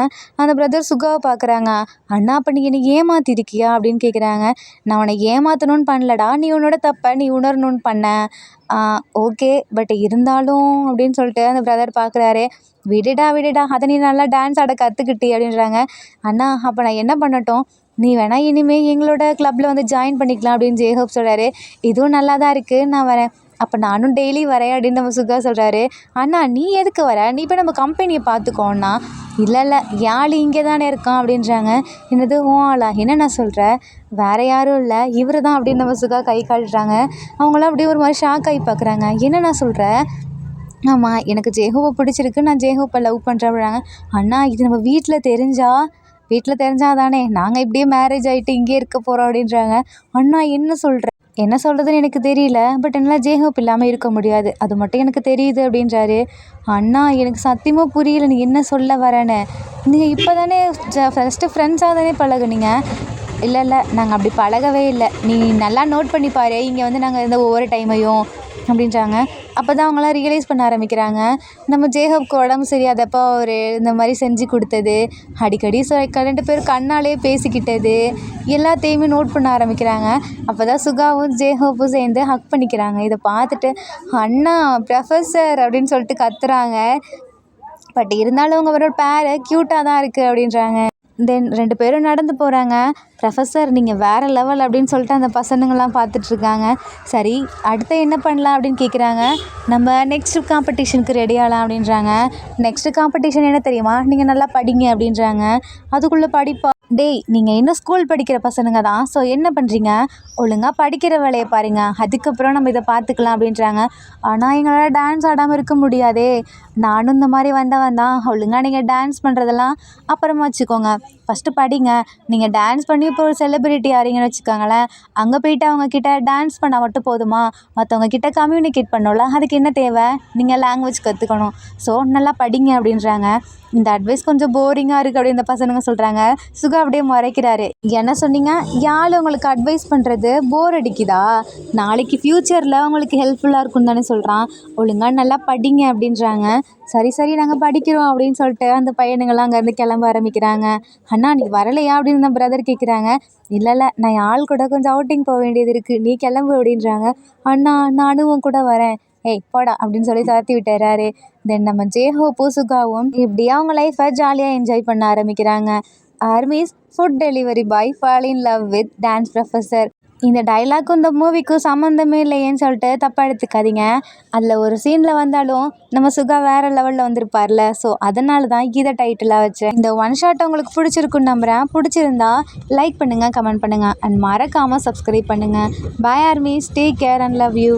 அந்த பிரதர் சுகாவை பார்க்குறாங்க. அண்ணா அப்போ நீ என்னை ஏமாற்றிருக்கியா அப்படின்னு கேட்குறாங்க. நான் உன்னை ஏமாற்றணும்னு பண்ணலடா, நீ உன்னோட தப்பை நீ உணரணும்னு பண்ணேன். ஓகே, பட் இருந்தாலும் அப்படின்னு சொல்லிட்டு அந்த பிரதர் பார்க்குறாரு. விடுடா அதை நீ நல்லா டான்ஸ் ஆட கற்றுக்கிட்டி அப்படின்றாங்க. அண்ணா அப்போ நான் என்ன பண்ணட்டும், நீ வேணால் இனிமேல் எங்களோட கிளப்பில் வந்து ஜாயின் பண்ணிக்கலாம் அப்படின்னு ஜேஹோப் சொல்கிறாரு. இதுவும் நல்லா தான் இருக்குது, நான் வரேன். அப்போ நானும் டெய்லி வரேன் அப்படின்னு நம்ம சுகா சொல்கிறாரு. அண்ணா நீ எதுக்கு வர, நீ இப்போ நம்ம கம்பெனியை பார்த்துக்கோன்னா. இல்லை யாழ் இங்கே தானே இருக்கான் அப்படின்றாங்க. என்னது ஓ ஆளா, என்ன நான் சொல்கிறேன், வேறு யாரும் இல்லை இவர் தான் அப்படின்னு நம்ம சுகா கை காட்டுறாங்க. அவங்களாம் அப்படியே ஒரு மாதிரி ஷாக் ஆகி பார்க்குறாங்க. என்ன நான் சொல்கிறேன், ஆமாம் எனக்கு ஜேஹோவை பிடிச்சிருக்கு, நான் ஜேஹோப்பை லவ் பண்ணுறேன் அப்படின்னாங்க. அண்ணா இது நம்ம வீட்டில் தெரிஞ்சா தானே நாங்கள் இப்படியே மேரேஜ் ஆகிட்டு இங்கே இருக்க போகிறோம் அப்படின்றாங்க. அண்ணா என்ன சொல்கிறதுன்னு எனக்கு தெரியல, பட் என்னால் ஜேஹோப் இல்லாமல் இருக்க முடியாது, அது மட்டும் எனக்கு தெரியுது அப்படின்றாரு. அண்ணா எனக்கு சத்தியமாக புரியல நீ என்ன சொல்ல வரேன்னு. நீங்கள் இப்போ தானே ஃபஸ்ட்டு ஃப்ரெண்ட்ஸாக தானே பழகுனீங்க. இல்லை நாங்கள் அப்படி பழகவே இல்லை, நீ நல்லா நோட் பண்ணி பாரு இங்கே வந்து நாங்கள் இருந்த ஒவ்வொரு டைமையும் அப்படின்றாங்க. அப்போ தான் அவங்களாம் ரியலைஸ் பண்ண ஆரம்பிக்கிறாங்க. நம்ம ஜேஹோப்க்கு உடம்பு சரியாதப்போ அவர் இந்த மாதிரி செஞ்சு கொடுத்தது, அடிக்கடி 2 பேரும் கண்ணாலே பேசிக்கிட்டது எல்லாத்தையுமே நோட் பண்ண ஆரம்பிக்கிறாங்க. அப்போ தான் சுகாவும் ஜேஹோப்பும் சேர்ந்து ஹக் பண்ணிக்கிறாங்க. இதை பார்த்துட்டு அண்ணா ப்ரொஃபஸர் அப்படின்னு சொல்லிட்டு கத்துறாங்க. பட் இருந்தாலும் அவரோட பேர் க்யூட்டாக தான் இருக்குது அப்படின்றாங்க. தென் 2 பேரும் நடந்து போகிறாங்க. ப்ரொஃபஸர் நீங்கள் வேறு லெவல் அப்படின்னு சொல்லிட்டு அந்த பசங்கள்லாம் பார்த்துட்ருக்காங்க. சரி அடுத்து என்ன பண்ணலாம் அப்படின்னு கேட்குறாங்க. நம்ம நெக்ஸ்ட்டு காம்படிஷனுக்கு ரெடி ஆகலாம் அப்படின்றாங்க. நெக்ஸ்ட்டு காம்படிஷன் என்ன தெரியுமா, நீங்கள் நல்லா படிங்க அப்படின்றாங்க. அதுக்குள்ளே படிப்பா டேய் நீங்கள் இன்னும் ஸ்கூல் படிக்கிற பசங்க தான், ஸோ என்ன பண்ணுறீங்க, ஒழுங்காக படிக்கிற வேலையை பாருங்கள், அதுக்கப்புறம் நம்ம இதை பார்த்துக்கலாம் அப்படின்றாங்க. ஆனால் எங்களால் டான்ஸ் ஆடாமல் இருக்க முடியாதே, நானும் இந்த மாதிரி வந்தவன் தான், ஒழுங்காக நீங்கள் டான்ஸ் பண்ணுறதெல்லாம் அப்புறமா வச்சுக்கோங்க, ஃபஸ்ட்டு படிங்க, நீங்கள் டான்ஸ் பண்ணி திடீர்னு இப்போ ஒரு செலிபிரிட்டி யாரிங்கன்னு வச்சுக்கோங்களேன், அங்கே போயிட்டு அவங்க கிட்ட டான்ஸ் பண்ணால் மட்டும் போதுமா? மற்றவங்க கிட்ட கம்யூனிகேட் பண்ணோம்ல, அதுக்கு என்ன தேவை? நீங்கள் லாங்குவேஜ் கற்றுக்கணும். ஸோ நல்லா படிங்க அப்படின்றாங்க. இந்த அட்வைஸ் கொஞ்சம் போரிங்காக இருக்குது அப்படின்னு இந்த பசங்க சொல்கிறாங்க. சுகா அப்படியே முறைக்கிறாரு. என்ன சொன்னீங்க? யாழ் உங்களுக்கு அட்வைஸ் பண்ணுறது போர் அடிக்குதா? நாளைக்கு ஃப்யூச்சரில் உங்களுக்கு ஹெல்ப்ஃபுல்லாக இருக்கும்னு தானே சொல்கிறான். ஒழுங்காக நல்லா படிங்க அப்படின்றாங்க. சரி சரி நாங்கள் படிக்கிறோம் அப்படின்னு சொல்லிட்டு அந்த பையனுங்கள்லாம் அங்கேருந்து கிளம்ப ஆரம்பிக்கிறாங்க. அண்ணா நீ வரலையா அப்படின்னு நம்ம பிரதர் கேட்குறாங்க. இல்லை நான் ஆள் கூட கொஞ்சம் அவுட்டிங் போக வேண்டியது இருக்குது, நீ கிளம்பு அப்படின்றாங்க. அண்ணா நானும் உன் கூட வரேன். ஏய் போடா அப்படின்னு சொல்லி துரத்தி விட்டுறாரு. தென் நம்ம ஜேஹோப்பும் சுகாவும் இப்படியே அவங்க லைஃப்பை ஜாலியாக என்ஜாய் பண்ண ஆரம்பிக்கிறாங்க. Armies food delivery boy fall in love with dance professor. இந்த டைலாக்கும் இந்த மூவிக்கும் சம்மந்தமே இல்லையேன்னு சொல்லிட்டு தப்பாக எடுத்துக்காதீங்க. அதில் ஒரு சீனில் வந்தாலும் நம்ம சுகா வேறு லெவலில் வந்திருப்பார்ல. ஸோ அதனால தான் இதை டைட்டிலாக வச்சேன். இந்த ஒன் ஷாட் உங்களுக்கு பிடிச்சிருக்குன்னு நம்புகிறேன். பிடிச்சிருந்தா லைக் பண்ணுங்கள், கமெண்ட் பண்ணுங்கள் அண்ட் மறக்காமல் சப்ஸ்கிரைப் பண்ணுங்கள். Bye armies, take care and love you.